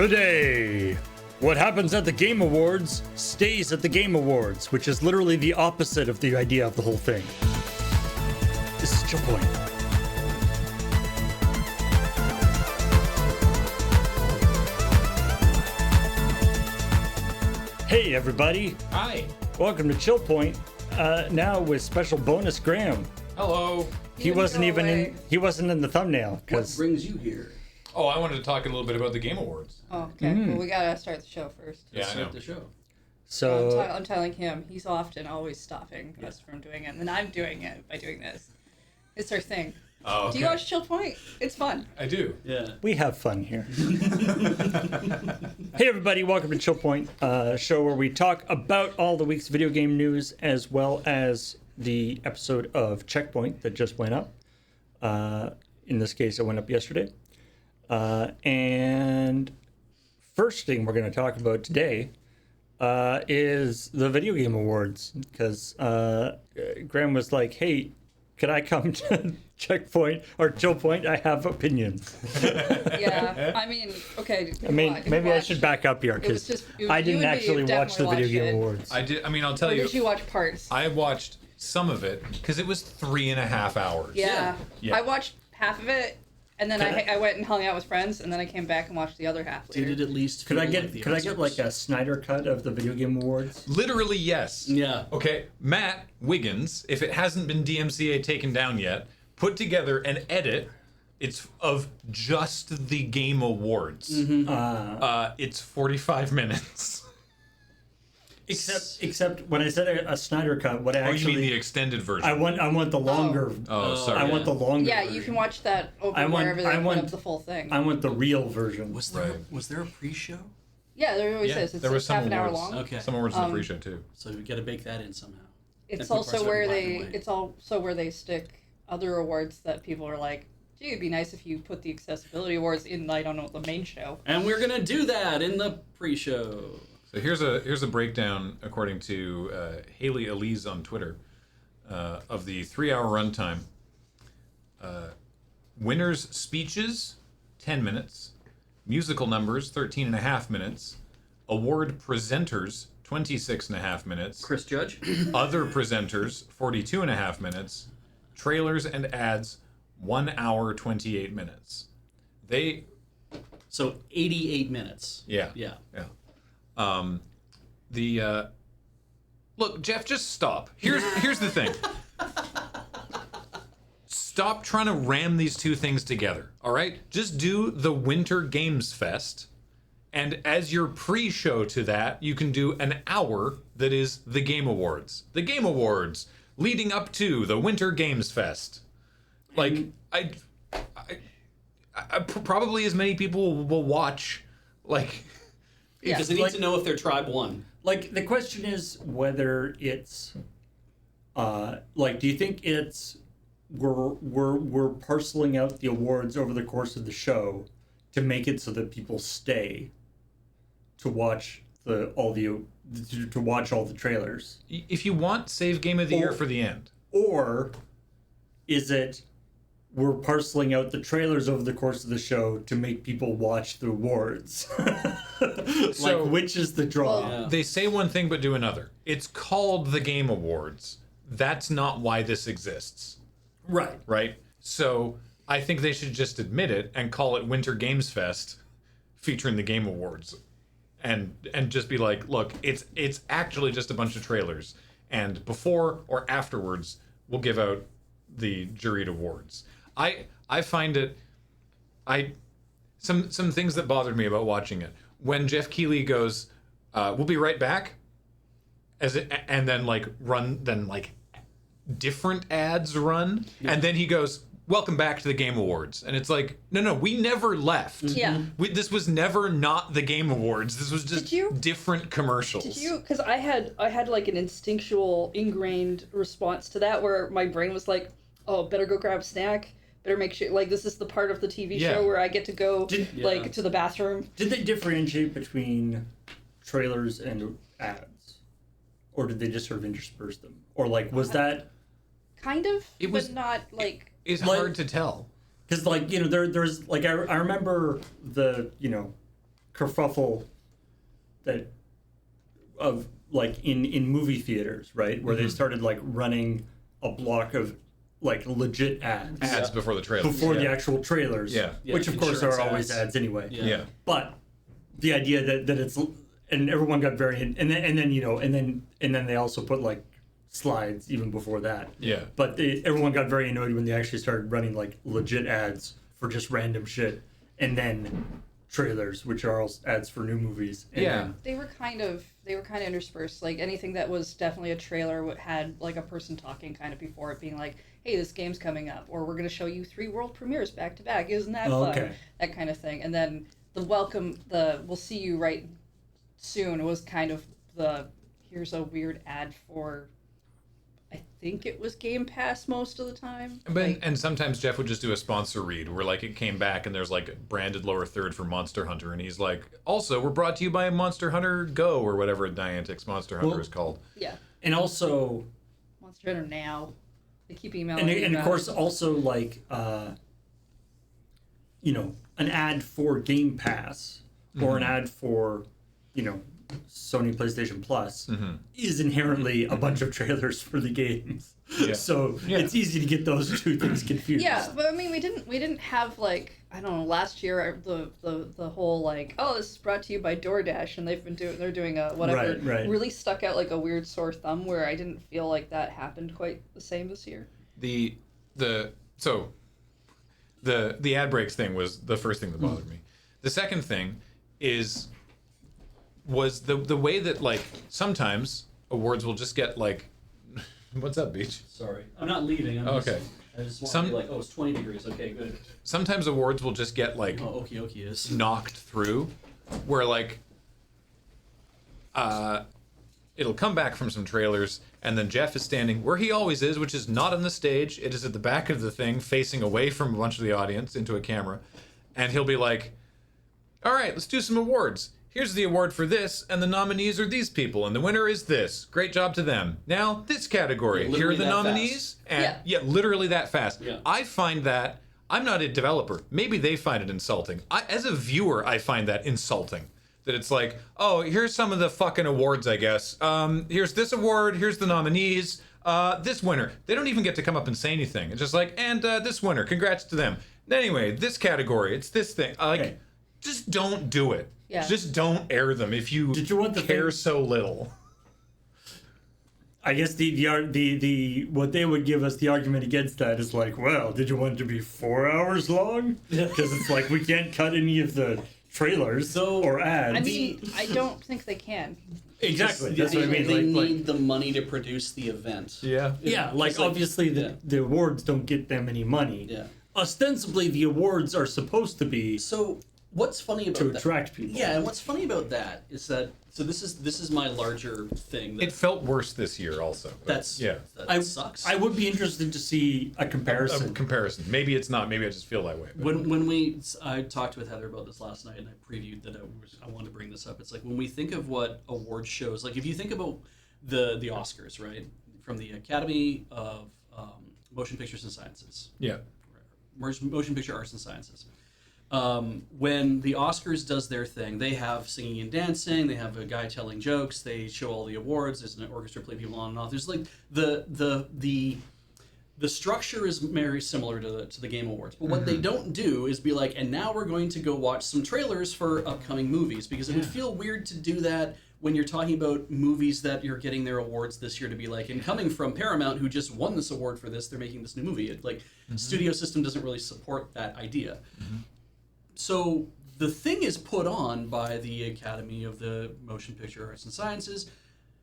Today, what happens at the Game Awards stays at the Game Awards, which is literally the opposite of the idea of the whole thing. This is ChillPoint. Hey everybody, Hi. welcome to ChillPoint. Now with special bonus Graham. Hello. He wasn't in the thumbnail What because brings you here? Oh, I wanted to talk a little bit about the Game Awards. Oh, okay. Well, we gotta start the show first. Yeah, I know. Start the show. so I'm telling him he's often always stopping us from doing it, and then I'm doing it by doing this. It's our thing. Oh, okay. Do you watch ChillPoint? It's fun. I do. Yeah. we have fun here. Hey everybody, welcome to ChillPoint, a show where we talk about all the week's video game news as well as the episode of Checkpoint that just went up. In this case, it went up yesterday. And first thing we're going to talk about today is the Video Game Awards, because Graham was like, hey, could I come to Checkpoint or ChillPoint? I have opinions. Yeah. I mean, okay. I mean, maybe I should back up here because I didn't actually watch the Video Game Awards. I did. I mean, I'll tell Or you. did you watch parts? I watched some of it because it was 3.5 hours. Yeah. Yeah. I watched half of it, and then I went and hung out with friends, and then I came back and watched the other half later. Did it at least? Could I feel get like the could I get Oscars? like a Snyder cut of the Video Game Awards? Literally, yes. Yeah. Okay, Matt Wiggins, if it hasn't been DMCA taken down yet, put together an edit. It's of just the Game Awards. It's 45 minutes. Except when I said a Snyder cut, what I Oh, you actually mean the extended version? I want the longer. Oh, sorry. I want the longer. Yeah, version. you can watch that over I want- wherever they I put want- up the full thing. I want the real version. Was there Right. was there a pre-show? Yeah, there always Yeah, is. It's there was some half an hour awards. long. Okay. Some awards in the pre-show too. So we got to bake that in somehow. It's people are also starting where black they and white. it's also where they stick other awards that people are like, gee, it'd be nice if you put the accessibility awards in, I don't know, the main show. And we're gonna do that in the pre-show. So here's a breakdown according to Haley Elise on Twitter of the 3-hour runtime. Winners' speeches, 10 minutes. Musical numbers, 13.5 minutes. Award presenters, 26.5 minutes. Chris Judge. Other presenters, 42.5 minutes. Trailers and ads, 1 hour, 28 minutes. So 88 minutes. Yeah. Yeah. Look, Jeff, just stop. Here's the thing. Stop trying to ram these two things together, all right? Just do the Winter Games Fest, and as your pre-show to that, you can do an hour that is the Game Awards. The Game Awards leading up to the Winter Games Fest. Like, I probably as many people will watch, like... Yeah. Because they need to know if their tribe won. Like the question is whether it's like, do you think it's we're parceling out the awards over the course of the show to make it so that people stay to watch to watch all the trailers? If you want, save Game of the Year for the end. Or is it we're parceling out the trailers over the course of the show to make people watch the awards? So- like, which is the draw? Well, Yeah. They say one thing but do another. It's called the Game Awards. That's not why this exists, Right. right? So I think they should just admit it and call it Winter Games Fest featuring the Game Awards. And just be like, look, it's actually just a bunch of trailers. And before or afterwards, we'll give out the juried awards. I find it some things that bothered me about watching it. When Jeff Keighley goes, we'll be right back, and then different ads run, and then he goes, welcome back to the Game Awards, and it's like, no, we never left. Yeah. This was never not the Game Awards. This was just Did you- different commercials. Did you? Because I had like an instinctual, ingrained response to that where my brain was like, oh, better go grab a snack. Better make sure, like, this is the part of the TV Yeah. show where I get to go, Yeah. to the bathroom. Did they differentiate between trailers and ads? Or did they just sort of intersperse them? Or, like, was that... Kind of, It was- but not, like... It's Like- hard to tell. Because, like, you know, there's, like, I remember the, you know, kerfuffle that of like in movie theaters, right, where they started like running a block of like legit ads before the trailer. before the actual trailers, Yeah. which of course are Insurance always ads. ads anyway. Yeah. But the idea that it's, and everyone got very, and then you know, and then they also put like slides even before that. Yeah. But everyone got very annoyed when they actually started running like legit ads for just random shit, and then trailers, which are all ads for new movies. And Yeah. then- They were kind of interspersed. Like anything that was definitely a trailer had like a person talking kind of before it, being like, "Hey, this game's coming up," or "We're going to show you 3 world premieres back to back. Isn't that Oh, fun?" okay. That kind of thing. And then the welcome, the "We'll see you right soon" was kind of the here's a weird ad for. I think it was Game Pass most of the time. But Like, and sometimes Jeff would just do a sponsor read where like it came back and there's like branded lower third for Monster Hunter, and he's like, also we're brought to you by Monster Hunter Go or whatever Niantic's Monster Hunter Well- is called. yeah, and also, Monster Hunter Now. They keep emailing. and of about course it. also like you know, an ad for Game Pass or an ad for, you know, Sony PlayStation Plus is inherently a bunch of trailers for the games. Yeah. So Yeah. it's easy to get those two things confused. Yeah, but I mean, we didn't have like, I don't know, last year the whole like, oh, this is brought to you by DoorDash, and they're doing a whatever, Right. really stuck out like a weird sore thumb, where I didn't feel like that happened quite the same this year. The ad breaks thing was the first thing that bothered me. The second thing was the way that like sometimes awards will just get like what's up, Beach? Sorry, I'm not leaving. I'm Okay. I just want Some- to be like, oh, it's 20 degrees. Okay, good. Sometimes awards will just get like Oh, okie is. knocked through where like it'll come back from some trailers and then Jeff is standing where he always is, which is not on the stage. It is at the back of the thing facing away from a bunch of the audience into a camera, and he'll be like, all right, let's do some awards. Here's the award for this, and the nominees are these people, and the winner is this. Great job to them. Now, this category. Yeah, Here are literally the that nominees. And Yeah. literally that fast. Yeah. I find that, I'm not a developer. Maybe they find it insulting. As a viewer, I find that insulting. That it's like, oh, here's some of the fucking awards, I guess. Here's this award, here's the nominees, this winner. They don't even get to come up and say anything. It's just like, and this winner, congrats to them. Anyway, this category, it's this thing. Like, Okay. just don't do it. Yeah. Just don't air them if you, Did you want the care thing- so little. I guess the what they would give us the argument against that is like, well, did you want it to be 4 hours long? Because it's like we can't cut any of the trailers So, or ads. I mean, I don't think they can. exactly. That's what I mean. They Like, need the money to produce the event. Yeah. yeah, like Just like- obviously yeah. the awards don't get them any money. Yeah. Ostensibly, the awards are supposed to be So what's funny about to that? attract people. Yeah, and what's funny about that is that this is my larger thing. That, It felt worse this year also. but that's yeah. That I sucks. I would be interested to see a comparison. A comparison. Maybe it's not. Maybe I just feel that way. but- when I talked with Heather about this last night, and I previewed that I wanted to bring this up. It's like when we think of what award shows, like if you think about the Oscars, right, from the Academy of Motion Pictures and Sciences, yeah. Motion Picture Arts and Sciences. When the Oscars does their thing, they have singing and dancing. They have a guy telling jokes. They show all the awards. There's an orchestra play people on and off. There's like the structure is very similar to the Game Awards. But what they don't do is be like, and now we're going to go watch some trailers for upcoming movies, because it would feel weird to do that when you're talking about movies that you're getting their awards this year, to be like, and coming from Paramount, who just won this award for this, they're making this new movie. It, like, studio system doesn't really support that idea. So the thing is put on by the Academy of the Motion Picture Arts and Sciences.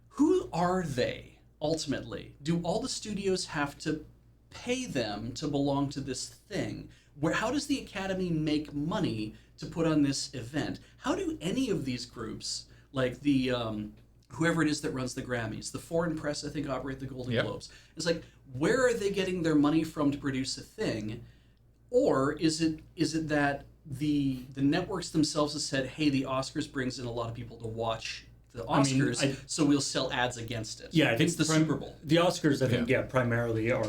Who are they, ultimately? Do all the studios have to pay them to belong to this thing? How does the Academy make money to put on this event? How do any of these groups, like the whoever it is that runs the Grammys, the foreign press, I think, operate the Golden Yep. Globes. It's like, where are they getting their money from to produce a thing? Or is it that the networks themselves have said, hey, the Oscars brings in a lot of people to watch the Oscars, I mean, so we'll sell ads against it. Yeah, I think it's the Super Bowl. The Oscars, I think, primarily are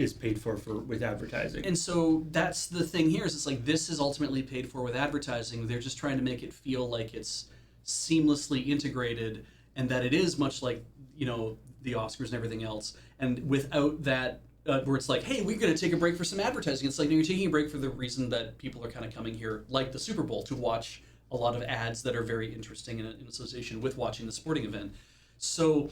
is paid for with advertising. And so that's the thing here is it's like this is ultimately paid for with advertising. They're just trying to make it feel like it's seamlessly integrated and that it is much like, you know, the Oscars and everything else. And without that, where it's like, hey, we're going to take a break for some advertising. It's like, no, you're taking a break for the reason that people are kind of coming here, like the Super Bowl, to watch a lot of ads that are very interesting in association with watching the sporting event. So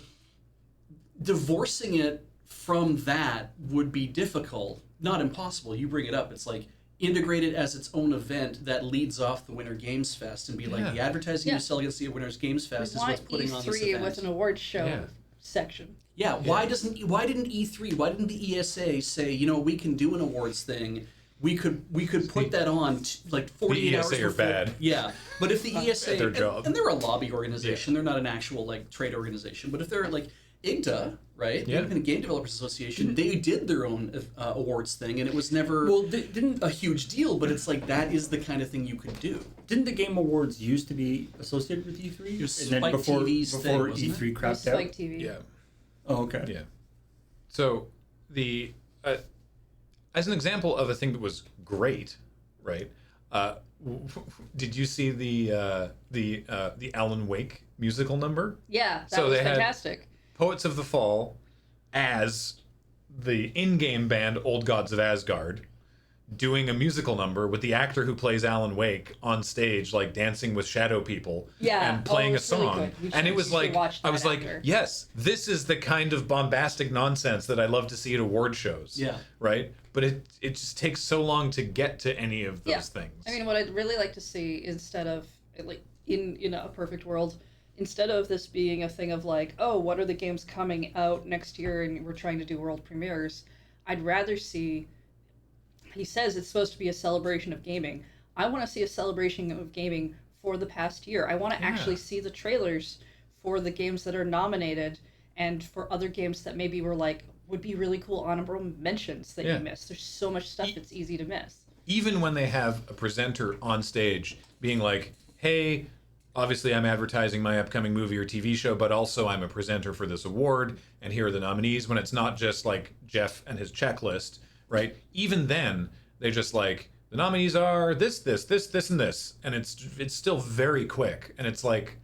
divorcing it from that would be difficult, not impossible. You bring it up. It's like integrate it as its own event that leads off the Winter Games Fest and be like, the advertising you sell against the Winter Games Fest is what's putting on this event. with an awards show section. Yeah, why didn't E3, why didn't the ESA say, you know, we can do an awards thing? We could put that on like 48 hours before. Bad. Yeah, but if the ESA their job. And they're a lobby organization, they're not an actual like trade organization. But if they're like IGDA, right, the Independent Game Developers Association, they did their own awards thing, and it was never didn't a huge deal. But it's like that is the kind of thing you could do. Didn't the Game Awards used to be associated with E3? It was and then Spike before TV's before thing, E3 crapped out. Spike TV. Yeah. Oh, okay. Yeah. So the as an example of a thing that was great, right? Did you see the Alan Wake musical number? Yeah, that So was they had fantastic. Poets of the Fall as the in-game band Old Gods of Asgard doing a musical number with the actor who plays Alan Wake on stage, like dancing with shadow people and playing a it's really song. good. And it was like, I was like, actor. yes, this is the kind of bombastic nonsense that I love to see at award shows. Yeah. Right? But it just takes so long to get to any of those things. I mean, what I'd really like to see instead of like in a perfect world, instead of this being a thing of like, oh, what are the games coming out next year and we're trying to do world premieres, I'd rather see. He says it's supposed to be a celebration of gaming. I want to see a celebration of gaming for the past year. I want to actually see the trailers for the games that are nominated and for other games that maybe were like would be really cool honorable mentions that you missed. There's so much stuff that's easy to miss. Even when they have a presenter on stage being like, hey, obviously I'm advertising my upcoming movie or TV show, but also I'm a presenter for this award, and here are the nominees, when it's not just like Jeff and his checklist, right? Even then, they just like, the nominees are this, and this, and it's still very quick, and it's like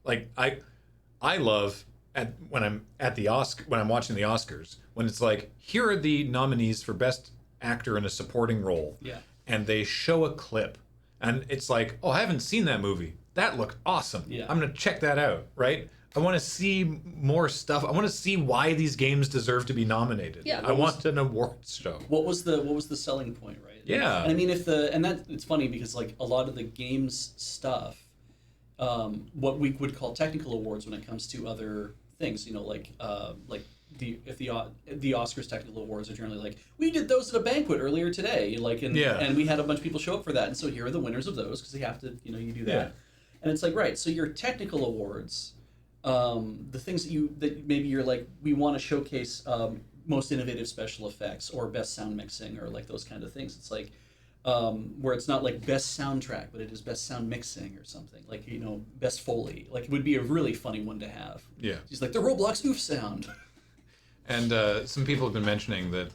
I love when I'm watching the Oscars, when it's like, here are the nominees for Best Actor in a Supporting Role, and they show a clip, and it's like, oh, I haven't seen that movie. That looked awesome. Yeah. I'm gonna check that out, right? I want to see more stuff. I want to see why these games deserve to be nominated. Yeah, I want an awards show. What was the selling point, right? Yeah. And I mean, it's funny because like a lot of the games stuff, what we would call technical awards when it comes to other things, you know, like the Oscars technical awards are generally like, we did those at a banquet earlier today, like, and we had a bunch of people show up for that, and so here are the winners of those because they have to, you know, you do that. Yeah. And it's like, right, so your technical awards, the things that maybe you're like, we want to showcase most innovative special effects or best sound mixing or like those kind of things. It's like where it's not like best soundtrack, but it is best sound mixing or something, like, you know, best Foley. Like, it would be a really funny one to have. Yeah. He's like the Roblox oof sound. And some people have been mentioning that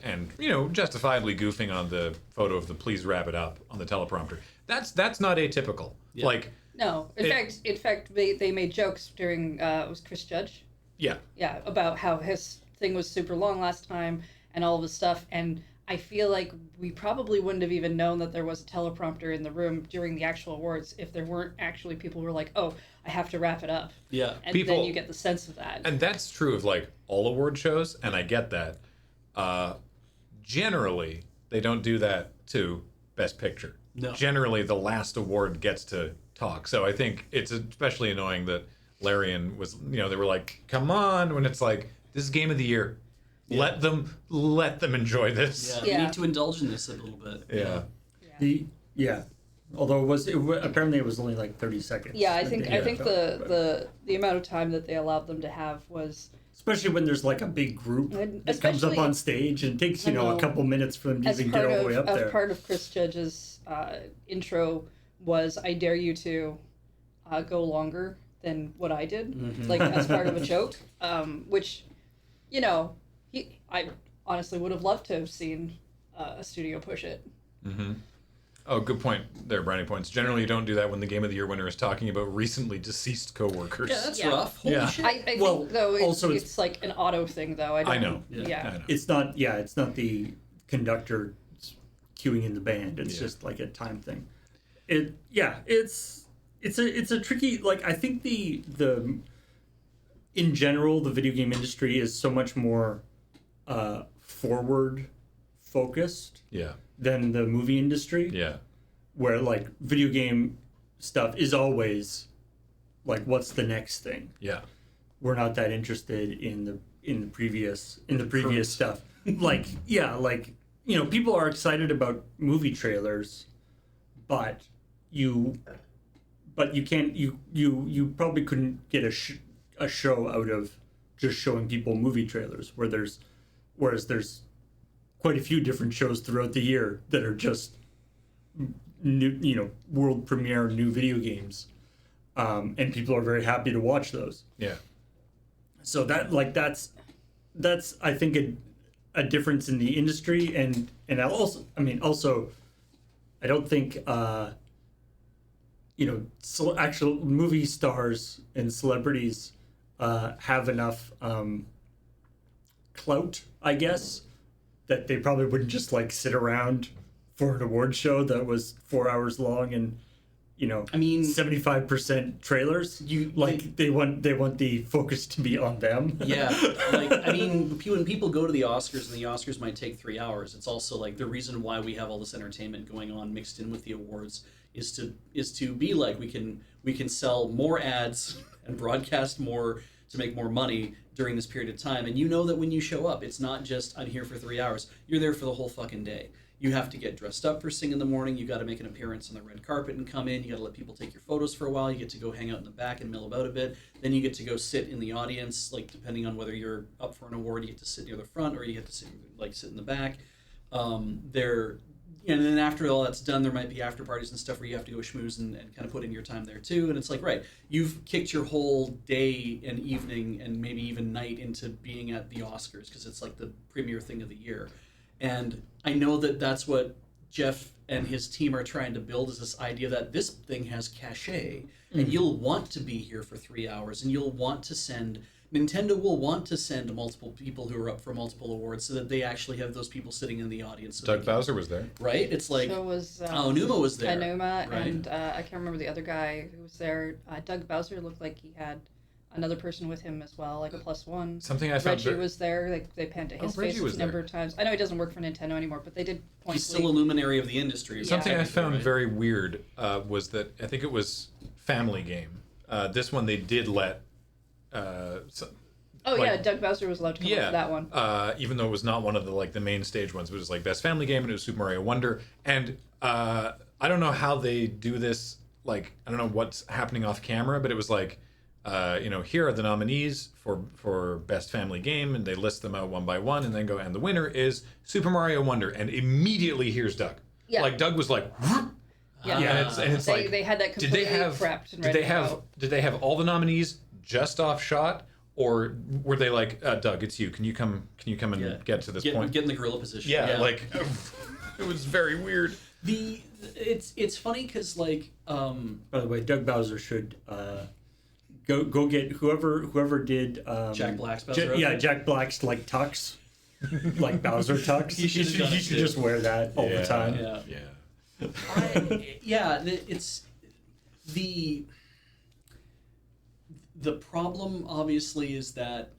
and you know, justifiably goofing on the photo of the "Please wrap it up" on the teleprompter. That's not atypical. Yeah. Like, no, in fact, they made jokes during it was Chris Judge. Yeah. Yeah, about how his thing was super long last time and all of his stuff, and I feel like we probably wouldn't have even known that there was a teleprompter in the room during the actual awards if there weren't actually people who were like, oh, I have to wrap it up. Yeah. And then you get the sense of that. And that's true of like all award shows, and I get that. Generally, they don't do that to Best Picture. No. Generally, the last award gets to talk. So I think it's especially annoying that Larian was, you know, they were like, come on, when it's like, this is Game of the Year. Yeah. Let them enjoy this. Yeah, you need to indulge in this a little bit. Yeah. Although apparently it was only like 30 seconds. Yeah, I think the amount of time that they allowed them to have was, especially when there's like a big group that comes up on stage and takes, you know, a couple minutes for them to even get all the way up there. As part of Chris Judge's intro was, I dare you to go longer than what I did, like as part of a joke, which, you know, I honestly would have loved to have seen a studio push it. Oh, good point there, Brownie Points. Generally, you don't do that when the Game of the Year winner is talking about recently deceased coworkers. Yeah, that's Yeah. rough. Holy Yeah. shit. I Well, think though also it's like an auto thing though. I don't, know. Yeah. I know. It's not. Yeah, it's not the conductor cueing in the band. It's just like a time thing. It's a tricky. Like I think the in general the video game industry is so much more forward focused Yeah. than the movie industry. Yeah. Where like video game stuff is always like what's the next thing. Yeah. We're not that interested in the previous stuff. Like people are excited about movie trailers, but you can't you probably couldn't get a show out of just showing people movie trailers whereas there's quite a few different shows throughout the year that are just new, world premiere new video games, and people are very happy to watch those. Yeah. So that's I think a difference in the industry, and also I don't think actual movie stars and celebrities have enough clout, I guess, that they probably wouldn't just like sit around for an award show that was 4 hours long and 75% trailers. They want the focus to be on them. Yeah, when people go to the Oscars and the Oscars might take 3 hours, it's also like the reason why we have all this entertainment going on mixed in with the awards is to be like we can sell more ads and broadcast more to make more money during this period of time. And you know that when you show up, it's not just I'm here for 3 hours. You're there for the whole fucking day. You have to get dressed up first thing in the morning. You got to make an appearance on the red carpet and come in. You got to let people take your photos for a while. You get to go hang out in the back and mill about a bit. Then you get to go sit in the audience, like depending on whether you're up for an award, you get to sit near the front or you get to sit in the back. And then after all that's done, there might be after parties and stuff where you have to go schmooze and kind of put in your time there too. And it's like, right, you've kicked your whole day and evening and maybe even night into being at the Oscars because it's like the premier thing of the year. And I know that that's what Jeff and his team are trying to build, is this idea that this thing has cachet, and you'll want to be here for 3 hours, and Nintendo will want to send multiple people who are up for multiple awards so that they actually have those people sitting in the audience. So Doug Bowser was there. right? It's like, So was Numa was there. Numa, right? and I can't remember the other guy who was there. Doug Bowser looked like he had another person with him as well, like a +1. Something I found Reggie was there. Like they panned to his Reggie face was a number there. of times. I know he doesn't work for Nintendo anymore, but they did point. He's still a luminary of the industry. Something I technically, found right? very weird was that I think it was Family Game. This one they did let. Oh yeah, Doug Bowser was allowed to come up for that one. Even though it was not one of the main stage ones, it was like Best Family Game and it was Super Mario Wonder. And I don't know how they do this. Like I don't know what's happening off camera, but it was like. Here are the nominees for Best Family Game, and they list them out one by one, and then go, and the winner is Super Mario Wonder, and immediately here's Doug. Yeah. Like Doug was like, Yeah, and it's like, they had that completely prepped and ready to go. Did they have all the nominees just off shot, or were they like, Doug, it's you? Can you come and get to this point? Get in the gorilla position. Yeah, like it was very weird. It's funny because like By the way, Doug Bowser should go get whoever did Jack Black's Bowser outfit? Jack Black's like tux, like Bowser tux. He should have done it, should too. just wear that all the time. Yeah. It's the problem obviously is that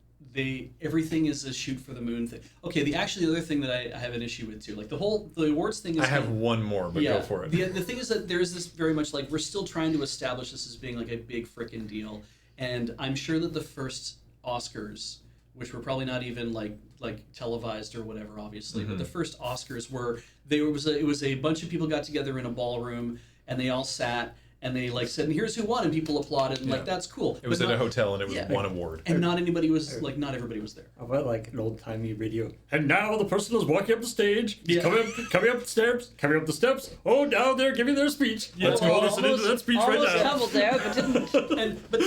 everything is a shoot for the moon thing. Okay, the other thing that I have an issue with too, like the awards thing is I have one more, but go for it. The thing is that there's this very much like we're still trying to establish this as being like a big frickin' deal, and I'm sure that the first Oscars, which were probably not even like televised or whatever, obviously, but the first Oscars it was a bunch of people got together in a ballroom and they all sat. And they like said, and here's who won, and people applauded, and like that's cool. It was at a hotel, and it was one award. And not everybody was there. How about like an old timey radio? And now the person is walking up the stage. He's coming up the steps. Oh, now they're giving their speech. Let's go listen into that speech right Almost now. tumbled there, but didn't. But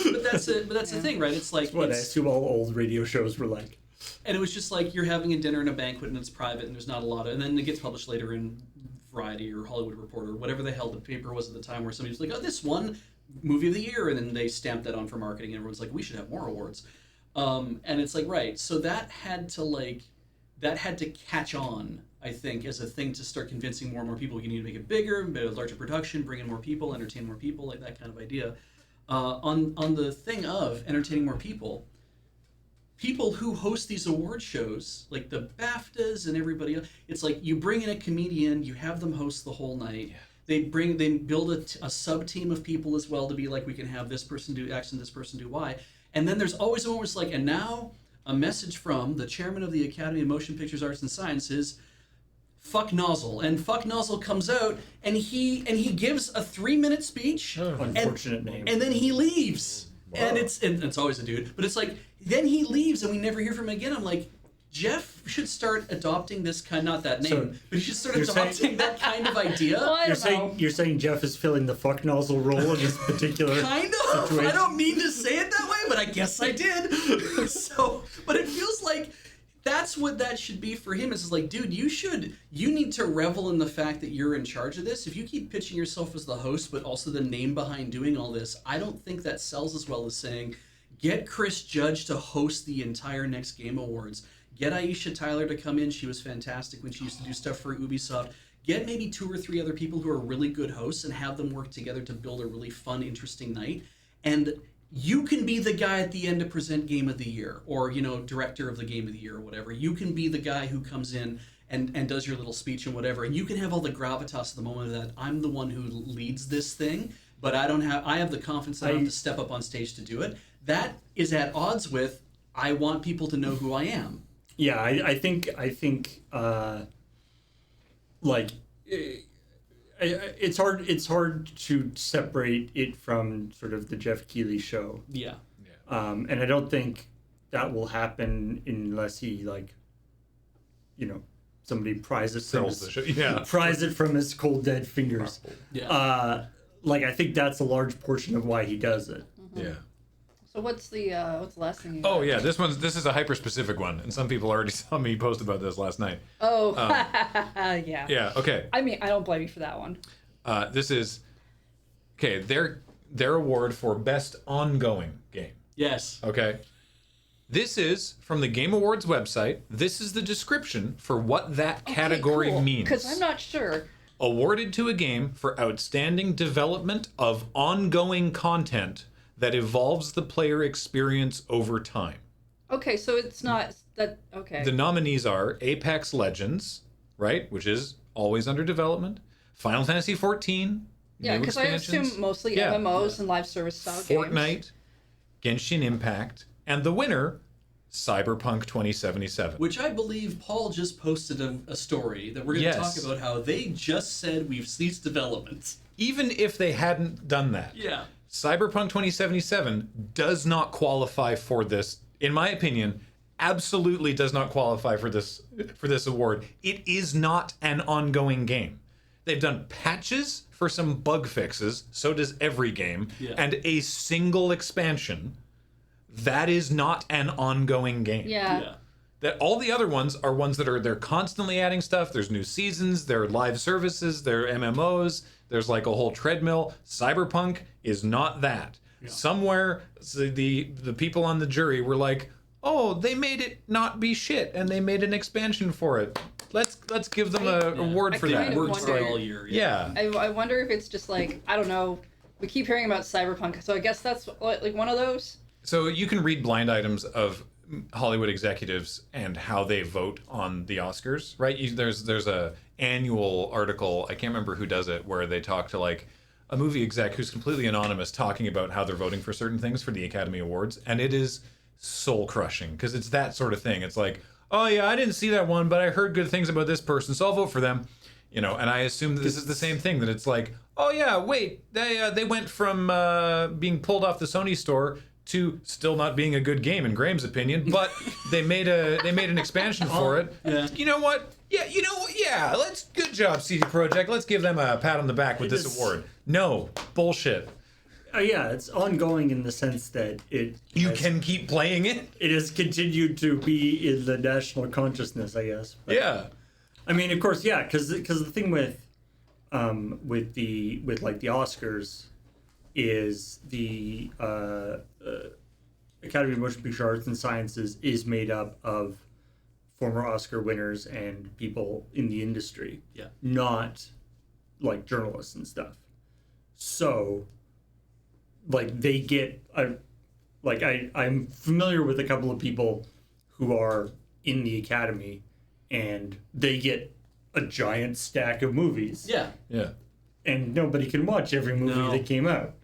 that's the thing, right? It's like What I assume all old radio shows were like. And it was just like you're having a dinner and a banquet and it's private and there's not a lot of, and then it gets published later in Variety or Hollywood Reporter, whatever the hell the paper was at the time, where somebody was like, oh, this one movie of the year, and then they stamped that on for marketing, and everyone's like, we should have more awards. And it's like, right, so that had to catch on, I think, as a thing to start convincing more and more people you need to make it bigger, a larger production, bring in more people, entertain more people, like that kind of idea. On the thing of entertaining more people who host these award shows, like the BAFTAs and everybody else, it's like you bring in a comedian, you have them host the whole night. Yeah. They build a sub team of people as well to be like, we can have this person do X and this person do Y. And then there's always one where it's like, and now a message from the chairman of the Academy of Motion Pictures Arts and Sciences, fuck Nozzle. And fuck Nozzle comes out and he gives a 3-minute speech. Unfortunate name. And then he leaves. Wow. And it's always a dude. But it's like, then he leaves and we never hear from him again. I'm like, Jeff should start adopting this kind, not that name, but he should start adopting that kind of idea. Well, you're saying Jeff is filling the fuck nozzle role in this particular kind of. situation? I don't mean to say it that way, but I guess I did. But it feels like that's what that should be for him. Is like, dude, you need to revel in the fact that you're in charge of this. If you keep pitching yourself as the host, but also the name behind doing all this, I don't think that sells as well as saying, get Chris Judge to host the entire next Game Awards. Get Aisha Tyler to come in. She was fantastic when she used to do stuff for Ubisoft. Get maybe 2 or 3 other people who are really good hosts and have them work together to build a really fun, interesting night. And you can be the guy at the end to present Game of the Year or, director of the Game of the Year or whatever. You can be the guy who comes in and does your little speech and whatever. And you can have all the gravitas at the moment that I'm the one who leads this thing, but I have the confidence that I have to step up on stage to do it. That is at odds with, I want people to know who I am. Yeah, I think it's hard to separate it from sort of the Jeff Keighley show. Yeah. And I don't think that will happen unless he somebody prizes it from his cold dead fingers. Yeah. I think that's a large portion of why he does it. Mm-hmm. Yeah. So what's the last thing you Oh got? yeah, this is a hyper specific one, and some people already saw me post about this last night. Oh, yeah. Yeah. Okay. I mean, I don't blame you for that one. This is okay. Their award for best ongoing game. Yes. Okay. This is from the Game Awards website. This is the description for what that category means. Because I'm not sure. Awarded to a game for outstanding development of ongoing content that evolves the player experience over time. Okay, so it's not that. Okay. The nominees are Apex Legends, right, which is always under development, Final Fantasy XIV, Yeah, because I assume mostly MMOs and live service style games. Fortnite, Genshin Impact, and the winner, Cyberpunk 2077. Which I believe Paul just posted a story that we're going to talk about how they just said we've ceased development. Even if they hadn't done that. Yeah. Cyberpunk 2077 does not qualify for this, in my opinion, absolutely does not qualify for this award. It is not an ongoing game. They've done patches for some bug fixes, so does every game, and a single expansion. That is not an ongoing game. Yeah. That all the other ones are ones that they're constantly adding stuff. There's new seasons, there are live services, there are MMOs, there's like a whole treadmill. Cyberpunk is not that. Yeah. Somewhere the people on the jury were like, oh, they made it not be shit and they made an expansion for it. Let's give them an award for that. Worked for all year. Yeah. I wonder if it's just like, I don't know, we keep hearing about Cyberpunk, so I guess that's like one of those. So you can read blind items of Hollywood executives and how they vote on the Oscars, right? There's a annual article, I can't remember who does it, where they talk to like a movie exec who's completely anonymous talking about how they're voting for certain things for the Academy Awards, and it is soul crushing because it's that sort of thing. It's like, oh yeah, I didn't see that one, but I heard good things about this person, so I'll vote for them. And I assume that this is the same thing, that it's like, oh yeah, wait, they went from being pulled off the Sony store to still not being a good game in Graham's opinion, but they made an expansion for it. Yeah. You know what? Yeah, good job, CD Projekt. Let's give them a pat on the back with this award. No, bullshit. yeah, it's ongoing in the sense that You has, can keep playing it. it has continued to be in the national consciousness, I guess. But, Yeah. I mean, of course, yeah, because the thing with the Oscars is the Academy of Motion Picture Arts and Sciences is made up of former Oscar winners and people in the industry, Yeah. not like journalists and stuff. So, like, they get I'm familiar with a couple of people who are in the Academy, and they get a giant stack of movies. Yeah. Yeah. And nobody can watch every movie No. that came out.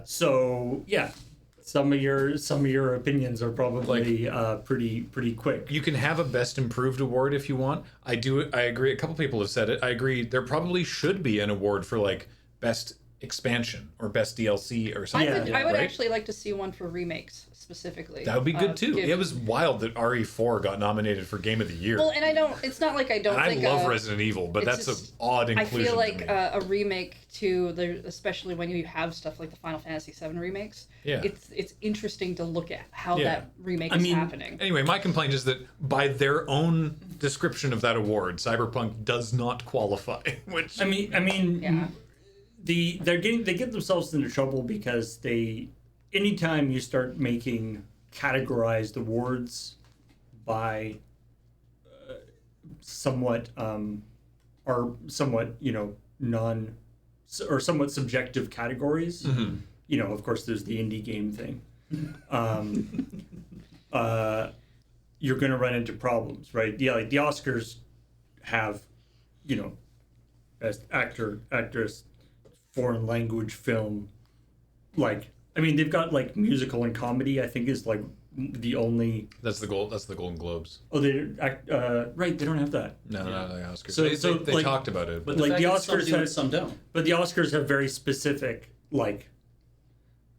So yeah, some of your opinions are probably pretty quick. You can have a best improved award if you want. I agree. A couple people have said it. I agree. There probably should be an award for like best expansion or best DLC or something. I would right? actually like to see one for remakes specifically. That would be good too. given- It was wild that RE4 got nominated for Game of the Year. Well, and I don't. It's not like I don't and I think. love Resident Evil, but it's that's just- an odd I inclusion. feel like to me. a remake to the, especially when you have stuff like the Final Fantasy VII remakes. Yeah. It's interesting to look at how Yeah. that remake I is mean, happening. Anyway, my complaint is that by their own description of that award, Cyberpunk does not qualify. Which I mean, Yeah. they get themselves into trouble because anytime you start making categorized awards by somewhat non or somewhat subjective categories. Of course, there's the indie game thing. You're going to run into problems, right? Yeah, like the Oscars have, best actor, actress, foreign language film. Like, I mean, they've got like musical and comedy. I think is like the only. that's the Golden Globes. Oh, right. They don't have that. No, not the Oscars. So- they like- talked about it. But the Like, fact the that some Oscars do have- and some don't. But the Oscars have very specific, like,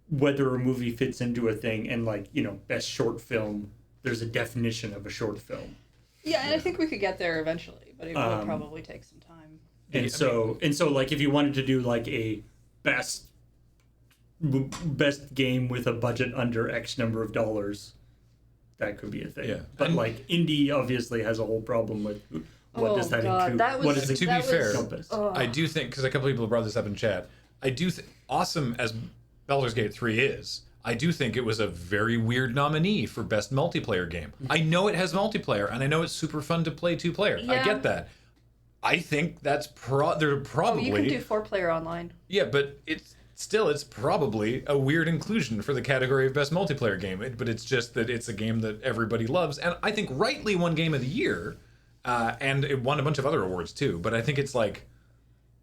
whether a movie fits into a thing, and like, best short film. There's a definition of a short film. Yeah, and I think we could get there eventually, but it will Um, probably take some time. And so like if you wanted to do like a best game with a budget under X number of dollars, that could be a thing. Yeah. But And- like indie obviously has a whole problem with what does that include? That was, what does it To be that fair, was, encompass? I do think, because a couple people brought this up in chat, I do awesome as Baldur's Gate 3 is, I do think it was a very weird nominee for best multiplayer game. I know it has multiplayer, and I know it's super fun to play 2-player. I Yeah. get that. I think that's they're Oh, probably you can do 4-player online. yeah, but it's probably a weird inclusion for the category of best multiplayer game. But it's just that it's a game that everybody loves, and I think rightly won Game of the Year, and it won a bunch of other awards too. But I think it's like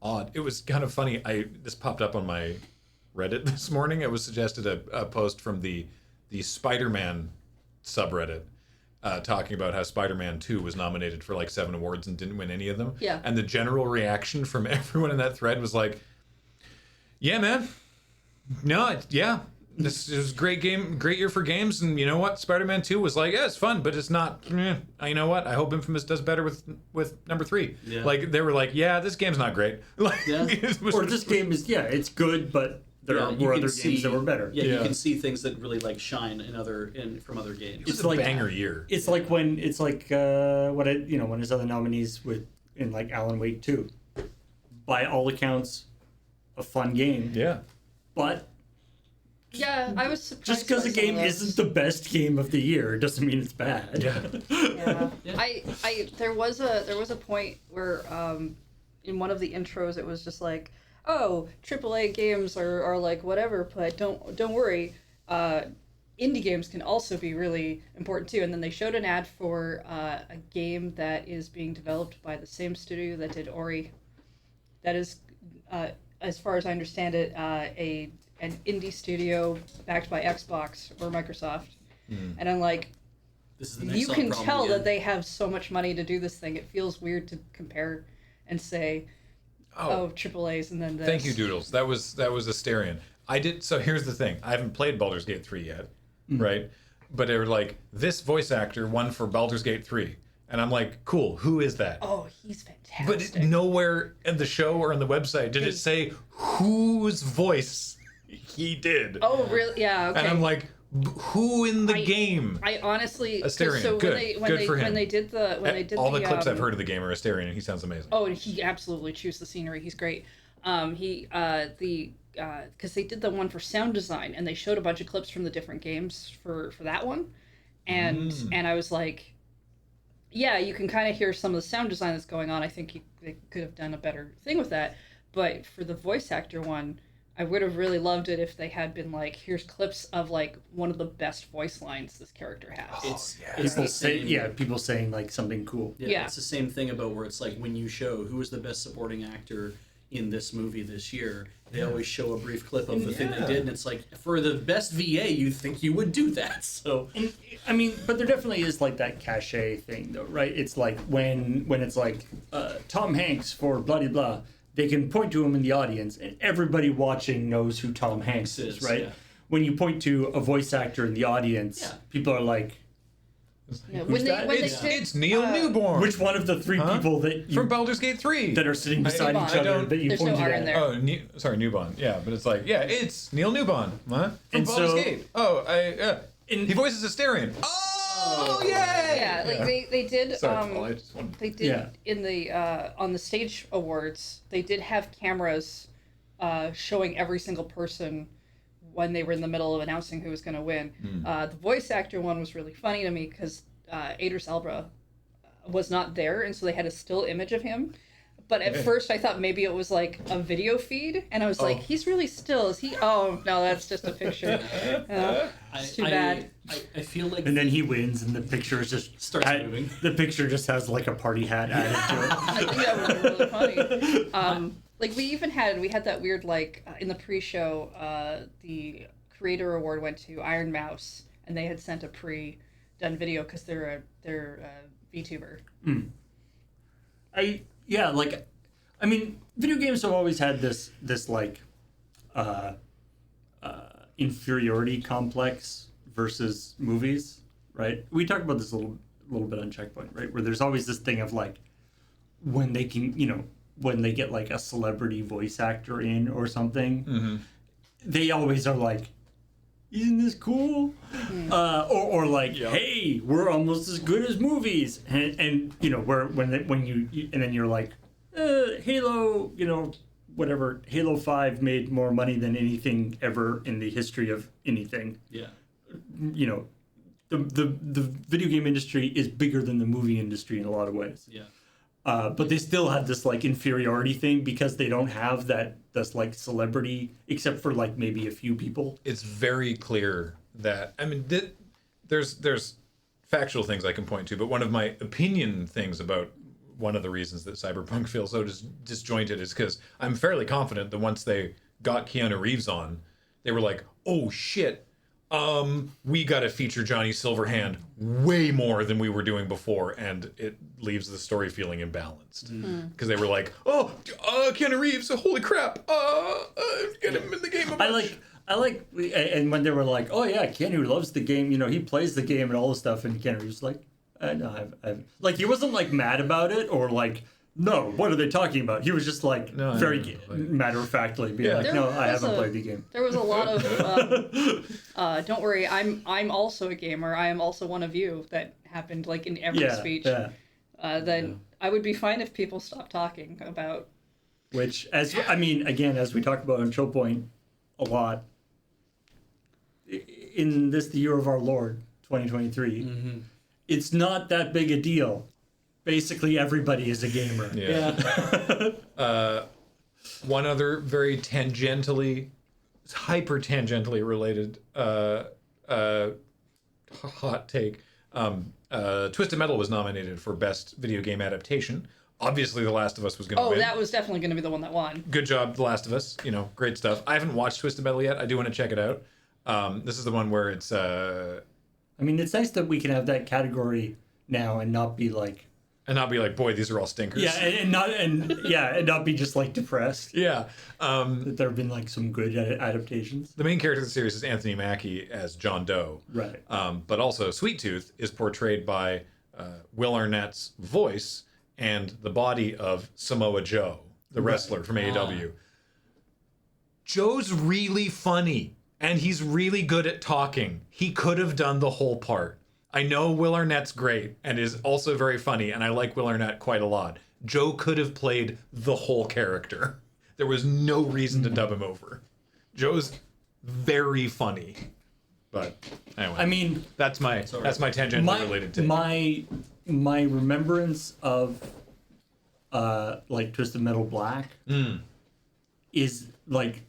odd. It was kind of funny. This popped up on my Reddit this morning. It was suggested a post from the Spider-Man subreddit. Talking about how Spider-Man 2 was nominated for like 7 awards and didn't win any of them. Yeah. And the general reaction from everyone in that thread was like, yeah, man. No, yeah. This was a great game, great year for games. And you know what? Spider-Man 2 was like, yeah, it's fun, but it's not, you know what? I hope Infamous does better with number 3. Yeah. Like, they were like, yeah, this game's not great. Like, Yeah. it was- Or this game is it's good, but there Yeah, you were can other see- games that were better. Yeah, Yeah. you can see things that really like shine from other games. It's It's a like- banger year. It's like when when his other nominees in like Alan Wake 2. By all accounts, a fun game. Yeah. But Yeah, I was surprised. just because by a some game of those. isn't the best game of the year doesn't mean it's bad. Yeah. Yeah. Yeah. I there was a point where in one of the intros it was just like, oh, AAA games are like whatever, but don't worry, indie games can also be really important too. And then they showed an ad for a game that is being developed by the same studio that did Ori. That is, as far as I understand it, an indie studio backed by Xbox or Microsoft. And I'm like, This is the you Exxon can problem tell again. that they have so much money to do this thing. It feels weird to compare and say, oh, AAA's and then this. Thank you, Doodles. That was Asterion. So here's the thing. I haven't played Baldur's Gate 3 yet, right? But they were like, this voice actor won for Baldur's Gate 3. And I'm like, cool, who is that? Oh, he's fantastic. But nowhere in the show or on the website did it say whose voice he did. Oh, really? Yeah. Okay. And I'm like, who in the I- game? I honestly, 'cause Asterion. so Good. when they Good for him. when they did All the clips I've um, heard of the game are Asterion, and he sounds amazing. Oh, and he absolutely chews the scenery. He's great. Because they did the one for sound design, and they showed a bunch of clips from the different games for that one, and I was like, yeah, you can kind of hear some of the sound design that's going on. I think they could have done a better thing with that, but for the voice actor one, I would have really loved it if they had been like, here's clips of like one of the best voice lines this character has. It's People the same. people saying like something cool. Yeah. It's the same thing about where it's like when you show who was the best supporting actor in this movie this year, they always show a brief clip of the thing they did, and it's like, for the best VA, you'd think you would do that. So, And, I mean, but there definitely is like that cachet thing, though, right? It's like when it's like Tom Hanks for blah blah blah, they can point to him in the audience, and everybody watching knows who Tom Hanks is, right? Yeah. When you point to a voice actor in the audience, Yeah. people are like, Yeah, Who's that? It's Neil Newborn which one of the three people that you, from Baldur's Gate 3. that are sitting beside Newborn. each other I don't- that you There's no pointed R at? in there. Oh, sorry, Newborn. Yeah, but it's like, yeah, it's Neil Newborn. Huh? From And Baldur's so- Gate. Oh, he voices Asterion. Oh, yay! Yeah, like they did. Sorry, Paul, I just wanted- They did Yeah. in the on the stage awards. They did have cameras showing every single person when they were in the middle of announcing who was going to win. The voice actor one was really funny to me because Idris Elba was not there, and so they had a still image of him. But at first, I thought maybe it was like a video feed, and I was like, "He's really still. Is he? Oh no, that's just a picture. It's too bad." I feel like And then he wins, and the picture is just Starts moving. The picture just has like a party hat added to I think that would be really funny. Like we had that weird like in the pre-show, the creator award went to Iron Mouse, and they had sent a pre-done video because they're a VTuber. I mean, video games have always had this like inferiority complex versus movies, right? We talked about this a little bit on Checkpoint, right? Where there's always this thing of like when they can, when they get like a celebrity voice actor in or something, they always are like, isn't this cool? Or like, hey, we're almost as good as movies, and when you and then you're like, Halo, whatever, Halo 5 made more money than anything ever in the history of anything. yeah. The video game industry is bigger than the movie industry in a lot of ways. Yeah. But they still have this like inferiority thing because they don't have this like celebrity, except for like maybe a few people. It's very clear that, I mean, there's factual things I can point to, but one of my opinion things about one of the reasons that Cyberpunk feels so disjointed is because I'm fairly confident that once they got Keanu Reeves on, they were like, oh shit, we got to feature Johnny Silverhand way more than we were doing before, and it leaves the story feeling imbalanced. Because they were like, oh, Keanu Reeves, holy crap, get him in the game. I like, and when they were like, oh yeah, Keanu loves the game, he plays the game and all this stuff, and Keanu was like, no, I've like, he wasn't like mad about it or like, no, what are they talking about? He was just like very matter of factly being like, no, I haven't played the game. There was a lot of don't worry, I'm also a gamer. I am also one of you that happened like in every speech. Then I would be fine if people stopped talking about. Which, as we talked about on ChillPoint a lot, in the year of our Lord, 2023, it's not that big a deal. Basically, everybody is a gamer. Yeah. One other very hyper tangentially related hot take. Twisted Metal was nominated for Best Video Game Adaptation. Obviously, The Last of Us was going to win. Oh, that was definitely going to be the one that won. Good job, The Last of Us. Great stuff. I haven't watched Twisted Metal yet. I do want to check it out. This is the one where it's... it's nice that we can have that category now and not be like... And not be like, boy, these are all stinkers. Yeah, and not be just like depressed. Yeah. That there have been like some good adaptations. The main character of the series is Anthony Mackie as John Doe. Right. But also Sweet Tooth is portrayed by Will Arnett's voice and the body of Samoa Joe, the wrestler from AEW. Joe's really funny, and he's really good at talking. He could have done the whole part. I know Will Arnett's great and is also very funny, and I like Will Arnett quite a lot. Joe could have played the whole character. There was no reason to dub him over. Joe's very funny. But anyway, I mean, that's my tangentially related take. My remembrance of like Twisted Metal Black is like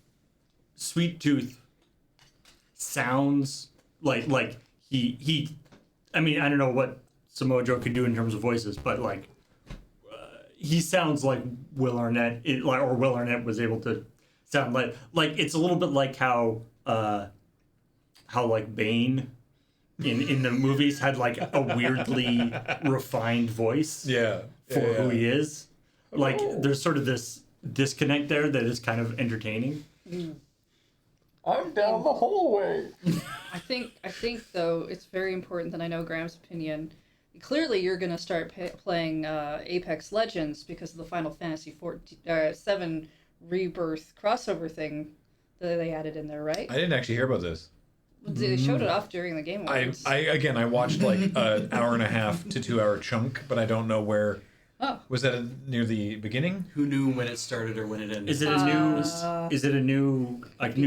Sweet Tooth sounds like he I mean, I don't know what Samoa Joe could do in terms of voices, but like he sounds like Will Arnett, or Will Arnett was able to sound like it's a little bit like how like Bane in the movies had like a weirdly refined voice for who he is. Like there's sort of this disconnect there that is kind of entertaining. I'm down the hallway. I think though it's very important that I know Graham's opinion. Clearly, you're going to start playing Apex Legends because of the Final Fantasy 7 Rebirth crossover thing that they added in there, right? I didn't actually hear about this. They showed it off during the Game Awards. I watched like an hour and a half to 2 hour chunk, but I don't know where. Oh. Was that near the beginning? Who knew when it started or when it ended? Is it a new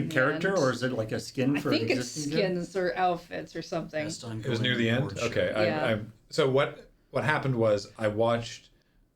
character, or is it like a skin for an I think it's existing game? skins or outfits or something. It was near the end. Okay. Yeah. So what happened was I watched.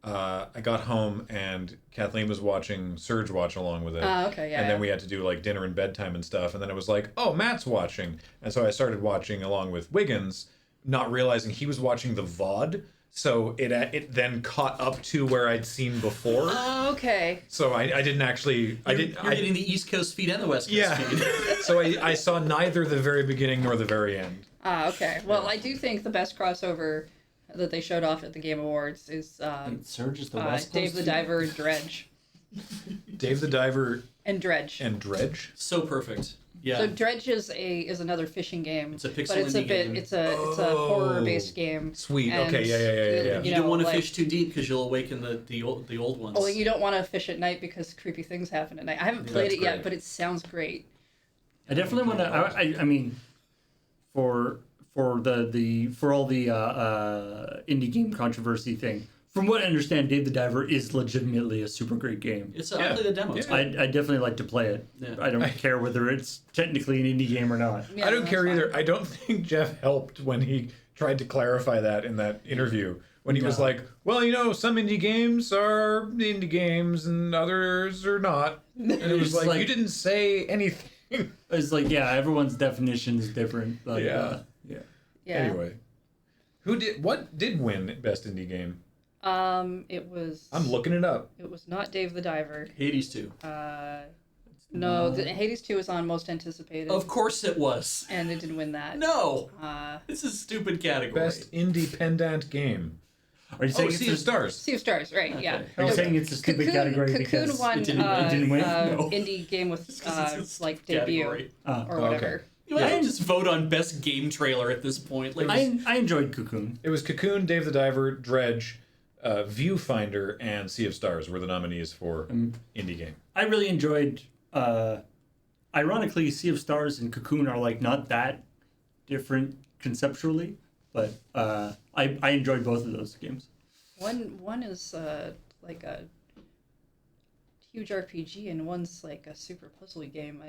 I got home and Kathleen was watching Surge Watch along with it. Okay, yeah. And then we had to do like dinner and bedtime and stuff. And then it was like, oh, Matt's watching, and so I started watching along with Wiggins, not realizing he was watching the VOD. So it then caught up to where I'd seen before. Oh, okay. So I didn't actually. You're getting the East Coast feed and the West Coast feed. So I saw neither the very beginning nor the very end. Okay. Well, I do think the best crossover that they showed off at the Game Awards is Surge is the West Coast Dave the feed? Diver and Dredge. Dave the Diver And Dredge. and Dredge. So perfect. Yeah. So Dredge is another fishing game. It's a pixel but it's a indie bit game. it's a horror based game. Sweet. And Okay. Yeah. You don't want to fish too deep because you'll awaken the old ones. Oh, you don't want to fish at night because creepy things happen at night. I haven't played it yet, great. but it sounds great. I definitely want to. I mean, for all the indie game controversy thing. From what I understand, Dave the Diver is legitimately a super great game. It's I'll play the demo. It's I definitely like to play it. Yeah. I don't care whether it's technically an indie game or not. Yeah, I don't that's care fine. either. I don't think Jeff helped when he tried to clarify that in that interview. When he was like, well, some indie games are indie games and others are not. And it was like, you didn't say anything. It's like, yeah, everyone's definition is different. But, Yeah. yeah. Yeah. Anyway. What did win Best Indie Game? It was. I'm looking it up. It was not Dave the Diver. Hades 2. No, Hades 2 was on Most Anticipated. Of course it was. And it didn't win that. No. This is a stupid category. Best Independent Game. Are you saying Sea of Stars. Sea of Stars, right? Yeah. Are you saying it's a stupid category Cocoon because won it didn't win? No. indie game with it's a like category. debut or whatever. Okay. You might as well just vote on best game trailer at this point. Like, I enjoyed Cocoon. It was Cocoon, Dave the Diver, Dredge, Viewfinder, and Sea of Stars were the nominees for Indie Game. I really enjoyed. Ironically, Sea of Stars and Cocoon are like not that different conceptually, but I enjoyed both of those games. One is like a huge RPG, and one's like a super puzzly game.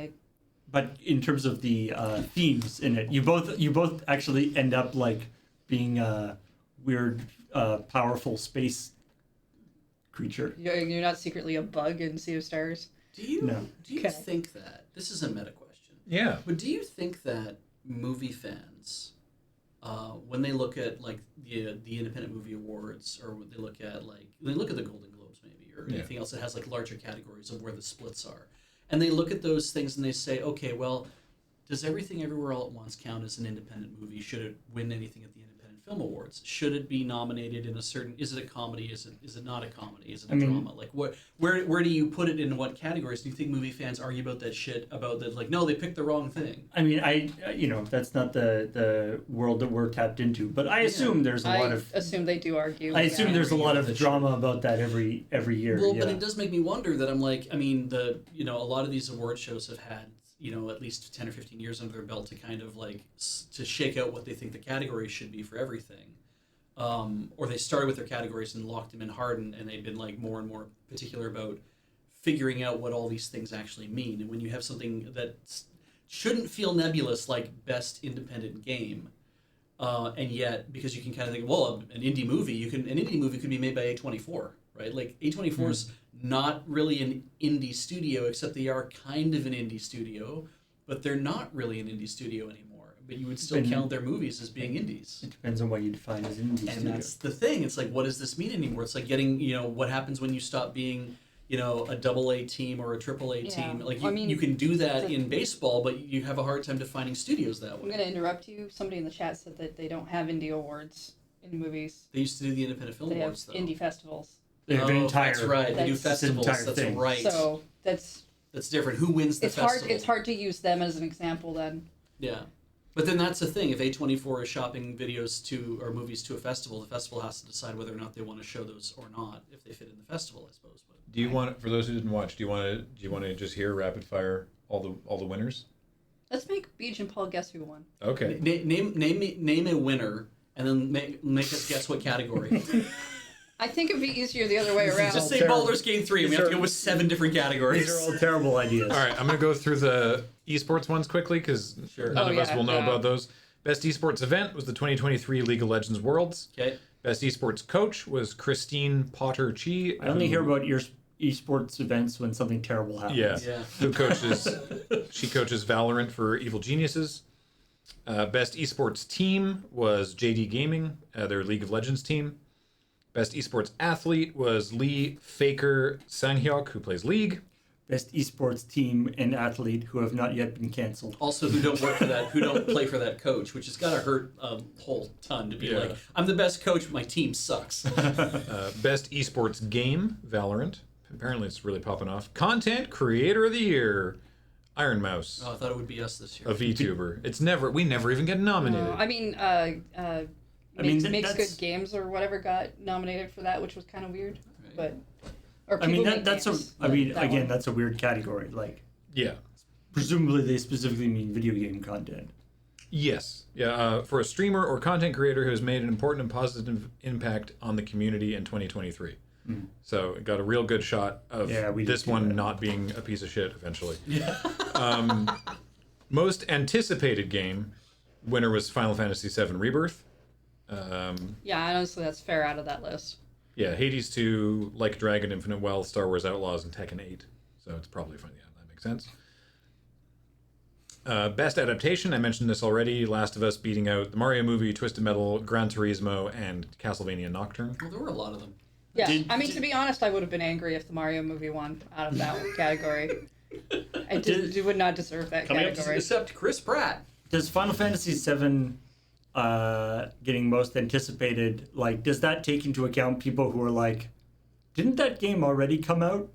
But in terms of the themes in it, you both actually end up like being a weird, powerful space creature. You're not secretly a bug in Sea of Stars. do you Okay. think that this is a meta question? Yeah. But do you think that movie fans, when they look at like the Independent Movie Awards, or when they look at the Golden Globes maybe, or anything else that has like larger categories of where the splits are, and they look at those things and they say, okay, well, does Everything Everywhere All at Once count as an independent movie? Should it win anything at the Independent Film Awards. Should it be nominated in a certain? Is it a comedy? Is it not a comedy? Is it a I mean- drama? Like where do you put it in what categories? Do you think movie fans argue about that shit? About that, like, no, they picked the wrong thing. I mean, that's not the world that we're tapped into, but I assume there's a lot of. assume they do argue. I assume there's a lot of That drama about that every year. Well, yeah. but it does make me wonder that I'm like, I mean, a lot of these award shows have had, at least 10 or 15 years under their belt to kind of like to shake out what they think the categories should be for everything. Or they started with their categories and locked them in hard, and they've been like more and more particular about figuring out what all these things actually mean. And when you have something that shouldn't feel nebulous like best independent game, and yet because you can kind of think, well, an indie movie could be made by A24, right? Like A24 is not really an indie studio, except they are kind of an indie studio, but they're not really an indie studio anymore. But you would still count their movies as being indies. It depends on what you define as an indie And studio. that's the thing. It's like, what does this mean anymore? It's like getting, what happens when you stop being, a AA team or a AAA Yeah. team. Like I mean, you can do that in baseball, but you have a hard time defining studios that I'm way. going to interrupt you. Somebody in the chat said that they don't have indie awards in movies. They used to do the independent film They have awards, though. indie festivals. They have an entire. That's right. They do That's- festivals. entire That's thing. right. So that's That's different. Who wins the it's festival? hard. It's hard to use them as an example then. Yeah. But then that's the thing. If A24 is shopping videos or movies to a festival, the festival has to decide whether or not they want to show those or not, if they fit in the festival, I suppose. But Do you want, for those who didn't watch, do you want to just hear rapid fire all the winners? Let's make Beach and Paul guess who won. Okay. name a winner, and then make us guess what category. I think it'd be easier the other way around. Just say terrible. Baldur's Gate 3, and we have to go with 7 different categories. These are all terrible ideas. All right, I'm going to go through the esports ones quickly because Sure. none Oh, of us yeah, will know yeah. about those. Best esports event was the 2023 League of Legends Worlds. Okay. Best esports coach was Christine Potter Chi. I only hear about your esports events when something terrible happens. Yeah. Yeah. Who coaches? She coaches Valorant for Evil Geniuses. Best esports team was JD Gaming, their League of Legends team. Best esports athlete was Lee Faker Sanghyuk, who plays League. Best esports team and athlete who have not yet been canceled. Also, who don't work for that, who don't play for that coach, which has got to hurt a whole ton to be Yeah. like, I'm the best coach, but my team sucks. Best esports game, Valorant. Apparently, it's really popping off. Content creator of the year, Iron Mouse, Oh, I thought it would be us this year. a VTuber. We never even get nominated. I mean, makes that's- good games or whatever got nominated for that, which was kind of weird. But or I mean, people make that's games, I mean, that again, one. that's a weird category. Like, Yeah. presumably they specifically mean video game content. Yes. Yeah. For a streamer or content creator who has made an important and positive impact on the community in 2023. So it got a real good shot of Yeah, we did this see one that. not being a piece of shit eventually. Most anticipated game, winner was Final Fantasy VII Rebirth. Yeah, honestly, that's fair out of that list. Yeah, Hades 2, Like a Dragon, Infinite Wealth, Star Wars Outlaws, and Tekken 8. So it's probably fun. Yeah, that makes sense. Best adaptation, I mentioned this already. Last of Us beating out the Mario movie, Twisted Metal, Gran Turismo, and Castlevania Nocturne. Well, there were a lot of them. Yeah, Did- I mean, to be honest, I would have been angry if the Mario movie won out of that category. It would not deserve that Coming up, category. except Chris Pratt. Does Final Fantasy VII getting most anticipated, like, does that take into account people who are like, didn't that game already come out?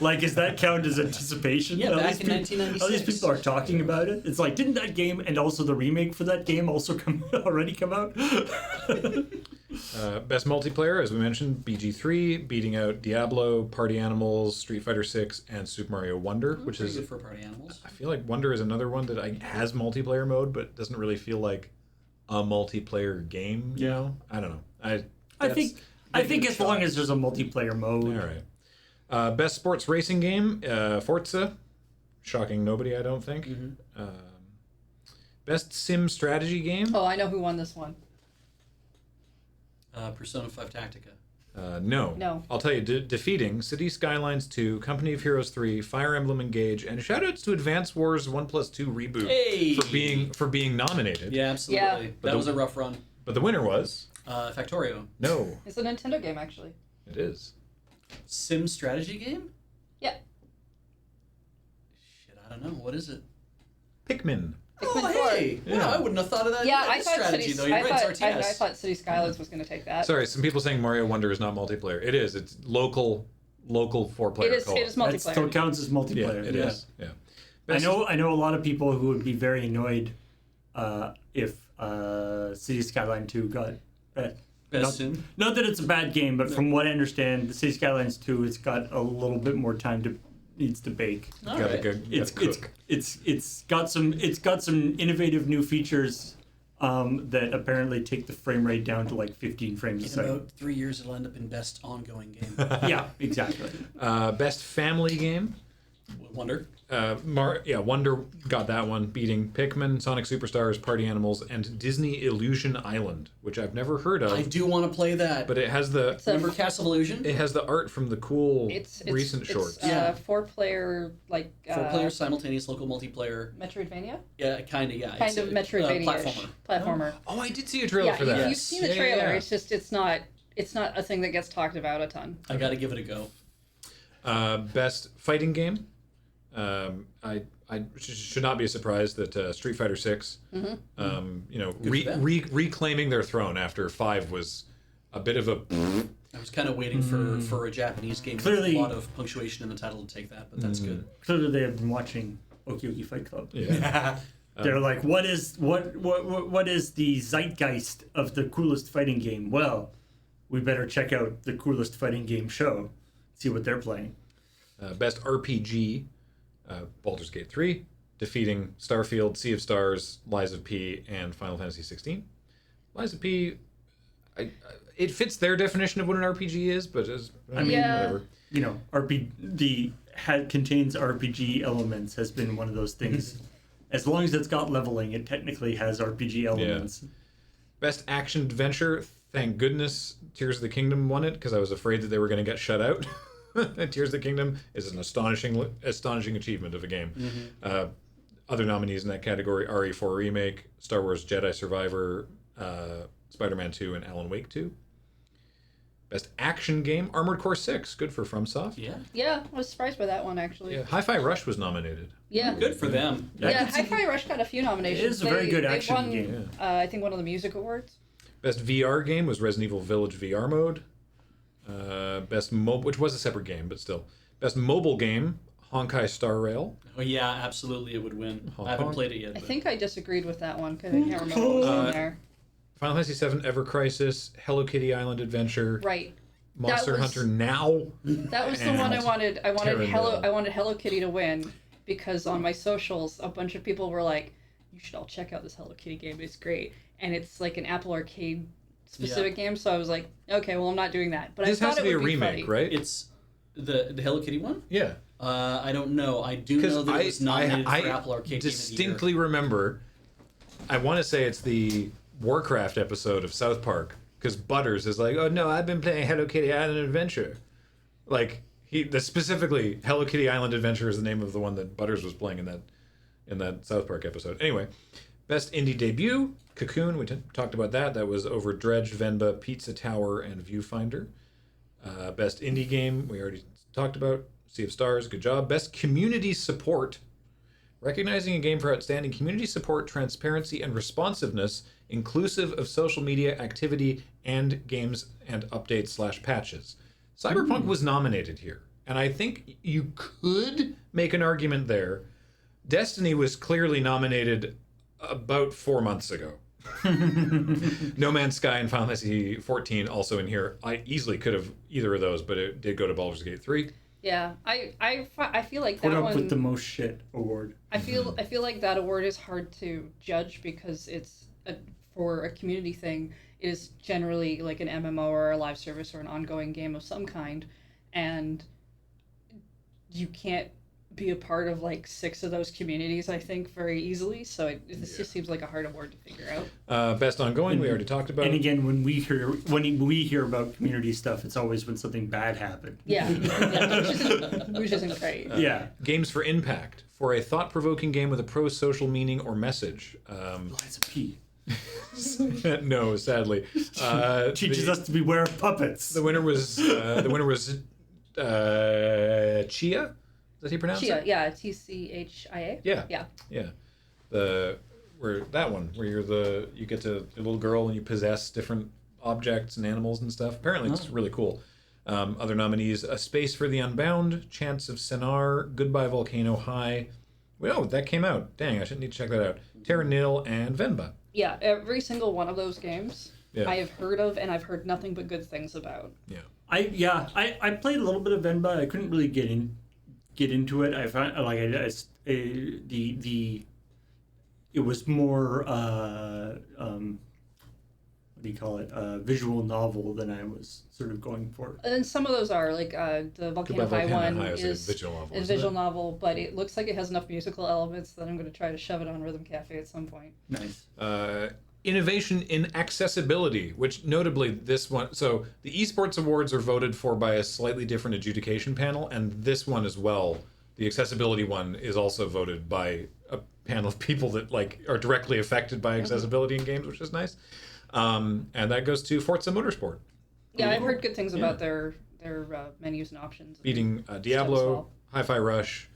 Like, does that count as anticipation? Yeah, All back these in peop- 1996. All these people are talking about it. It's like, didn't that game and also the remake for that game also already come out? Best multiplayer, as we mentioned, BG3, beating out Diablo, Party Animals, Street Fighter 6, and Super Mario Wonder, which Pretty is, good for party animals. I feel like Wonder is another one that has multiplayer mode, but doesn't really feel like a multiplayer game. You know, I don't know. I think as long as there's a multiplayer mode. All right. Best sports racing game, Forza. Shocking nobody, I don't think. Best sim strategy game. Oh, I know who won this one. Persona 5 Tactica. No. No. I'll tell you, defeating City Skylines 2, Company of Heroes 3, Fire Emblem Engage, and shoutouts to Advance Wars 1+2 Reboot Hey! for being nominated. Yeah, absolutely. Yeah. That was a rough run. But the winner was Factorio. no. It's a Nintendo game, actually. It is Sim strategy game? Yeah. Shit, I don't know. What is it? Pikmin. Pikmin 4. Hey! Yeah, I wouldn't have thought of that. Yeah, that I thought strategy, Cities. though. You're I right, thought, it's I RTS. thought City Skylines was going to take that. Sorry, some people saying Mario Wonder is not multiplayer. It is. It's local 4-player It is. co-op. It is That still multiplayer. counts as Yeah, multiplayer. it is. Yeah. I know a lot of people who would be very annoyed if City Skyline 2 got Best not, soon. not that it's a bad game, but from what I understand, the City Skylines 2 it's got a little bit more time to needs to bake. All Gotta right. go. It's got some innovative new features that apparently take the frame rate down to like 15 frames a In second. about 3 years, it'll end up in best ongoing game. Yeah, exactly. Best family game. Wonder. Wonder got that one, beating Pikmin, Sonic Superstars, Party Animals, and Disney Illusion Island, which I've never heard of. I do want to play that. But it has the Remember Castle Illusion? it has the art from the cool It's recent shorts. Yeah. 4-player like 4-player simultaneous local multiplayer. Metroidvania. Yeah, kind of. Yeah, Kind of Metroidvania. Platformer. Oh, I did see a trailer Yeah, for that. you've seen the Yeah, trailer. yeah. It's just it's not a thing that gets talked about a ton. I got to give it a go. Best fighting game. I should not be surprised that Street Fighter 6, for them. reclaiming their throne after 5 was a bit of a. I was kind of waiting for a Japanese game Clearly- with a lot of punctuation in the title to take that, but that's good. Clearly, they have been watching Oki Oki Fight Club. Yeah. They're like, what is the zeitgeist of the coolest fighting game? Well, we better check out the coolest fighting game show, see what they're playing. Best RPG, Baldur's Gate 3, defeating Starfield, Sea of Stars, Lies of P, and Final Fantasy 16. Lies of P, it fits their definition of what an RPG is, but whatever. You know, contains RPG elements has been one of those things. As long as it's got leveling, it technically has RPG elements. Best action adventure, thank goodness Tears of the Kingdom won it, because I was afraid that they were going to get shut out. Tears of the Kingdom is an astonishing achievement of a game. Other nominees in that category: RE4 Remake, Star Wars Jedi Survivor, Spider-Man 2, and Alan Wake 2. Best action game: Armored Core 6, good for FromSoft. Yeah, Yeah, I was surprised by that one actually. Yeah, Hi-Fi Rush was nominated. Yeah. good for them. Yeah, Hi-Fi Rush got a few nominations. It is a very good They action won, game. I think one of the music awards. Best VR game was Resident Evil Village VR mode. Best mobile, which was a separate game, but still. Best mobile game: Honkai Star Rail. Oh yeah, absolutely, it would win. Hong I haven't Kong? played it yet. I But think I disagreed with that one because I can't remember what was in there. Final Fantasy VII Ever Crisis, Hello Kitty Island Adventure, Right. Monster was- Hunter Now. That was the And one I wanted. I wanted Terranil. Hello Kitty to win because on my socials, a bunch of people were like, "You should all check out this Hello Kitty game. It's great." And it's like an Apple Arcade specific game. So I was like, "Okay, well, I'm not doing that." But This I has thought to be it a would be remake, funny. right? it's the Hello Kitty one. Yeah. I don't know. I do know that it was nominated for Apple Arcade distinctly remember. I want to say it's the Warcraft episode of South Park, because Butters is like, "Oh no, I've been playing Hello Kitty Island Adventure." Like specifically Hello Kitty Island Adventure is the name of the one that Butters was playing in that South Park episode. Anyway, best indie debut: Cocoon. We talked about that. That was over Dredge, Venba, Pizza Tower, and Viewfinder. Best indie game we already talked about. Sea of Stars, good job. Best community support. Recognizing a game for outstanding community support, transparency, and responsiveness, inclusive of social media activity and games and updates/patches. Cyberpunk was nominated here, and I think you could make an argument there. Destiny was clearly nominated about 4 months ago. No Man's Sky and Final Fantasy 14 also in here. I easily could have either of those, but it did go to Baldur's Gate 3. Yeah, I feel like Put that up one. with the most shit award. I feel like that award is hard to judge because it's for a community thing. It is generally like an MMO or a live service or an ongoing game of some kind, and you can't be a part of like 6 of those communities. I think very easily. So this just seems like a hard award to figure out. Best ongoing, we already talked about. And again, when we hear about community stuff, it's always when something bad happened. Yeah, which isn't great. Yeah. Games for impact. For a thought-provoking game with a pro-social meaning or message. Lies of P. No, sadly. Teaches us to beware of puppets. The winner was Chia. Is that how you pronounce Chia, it? yeah, TCHIA. Yeah. Yeah. Yeah. where you get to a little girl and you possess different objects and animals and stuff. Apparently, it's really cool. Other nominees: A Space for the Unbound, Chants of Sennar, Goodbye Volcano High. Well, that came out. Dang, I should need to check that out. Terra Nil and Venba. Yeah, every single one of those games Yeah. I have heard of, and I've heard nothing but good things about. Yeah. I played a little bit of Venba. I couldn't really get into it. I found like it was more what do you call it, visual novel than I was sort of going for. And then some of those are like the Volcano Goodbye High Volcano one High is is a visual novel, a isn't visual it? novel, but it looks like it has enough musical elements that I'm going to try to shove it on Rhythm Cafe at some point. Nice. Innovation in accessibility, which notably this one, so the esports awards are voted for by a slightly different adjudication panel, and this one as well, the accessibility one, is also voted by a panel of people that like are directly affected by accessibility in games, which is nice. And that goes to Forza Motorsport, Yeah, I've heard good things about their menus and options. beating Stuff as Diablo, well. Hi-Fi Rush,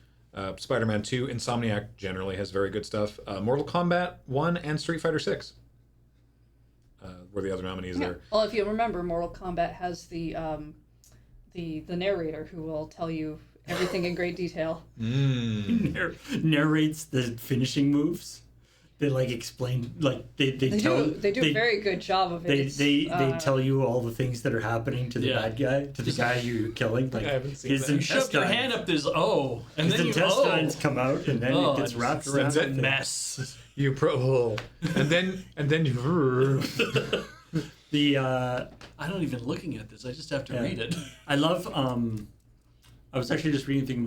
Spider-Man 2. Insomniac generally has very good stuff. Mortal Kombat 1 and Street Fighter 6 were the other nominees there. Well, if you remember, Mortal Kombat has the narrator who will tell you everything in great detail. Narrates the finishing moves. They like explain, like they do a very good job of it. They tell you all the things that are happening to the Yeah. bad guy, to the guy you're killing. Like I haven't seen his that. You shove your intestines, hand up, there's and then his you intestines come out, and then it gets wrapped around. It's a the- mess. You and then you The I don't even looking at this. I just have to Yeah. read it. I love. I was actually just reading a thing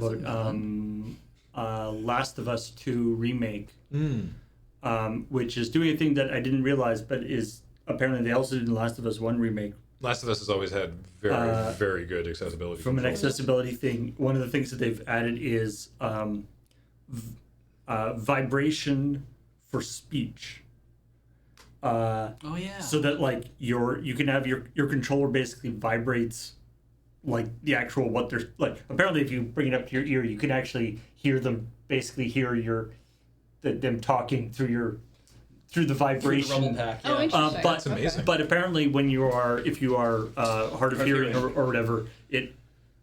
about Last of Us 2 remake, which is doing a thing that I didn't realize, but is apparently they also did in Last of Us 1 remake. Last of Us has always had very, very good accessibility. From an controls. accessibility thing, one of the things that they've added is vibration for speech. Oh yeah. So that like you can have your controller basically vibrates like the actual what they're like. Apparently, if you bring it up to your ear, you can actually hear them. Basically, hear them talking through the vibration. Through the rumble pack. Oh, Yeah. interesting. But That's amazing. But apparently, if you are hard of hearing or whatever, it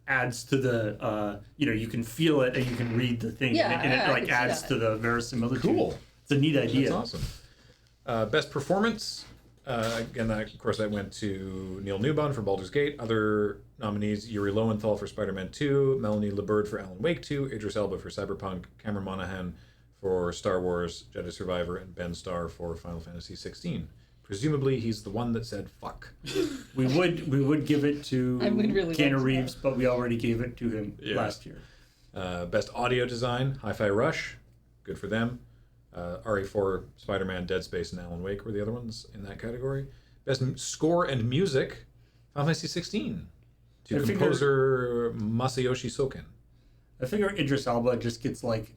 adds to the you can feel it and you can read the thing, Yeah, and it I like can see adds that. to the verisimilitude. Cool. It's a neat idea. That's awesome. Best performance. Again, of course, that went to Neil Newbon for Baldur's Gate. Other nominees: Yuri Lowenthal for Spider-Man 2, Melanie LeBird for Alan Wake 2, Idris Elba for Cyberpunk, Cameron Monaghan for Star Wars Jedi Survivor, and Ben Starr for Final Fantasy 16. Presumably, he's the one that said "fuck." We would give it to I would really Keanu like Reeves, but we already gave it to him Yeah. last year. Best audio design: Hi-Fi Rush, good for them. RE4, Spider-Man, Dead Space, and Alan Wake were the other ones in that category. Best score and music: Final Fantasy 16 to I figure- composer Masayoshi Soken. I figure Idris Elba just gets like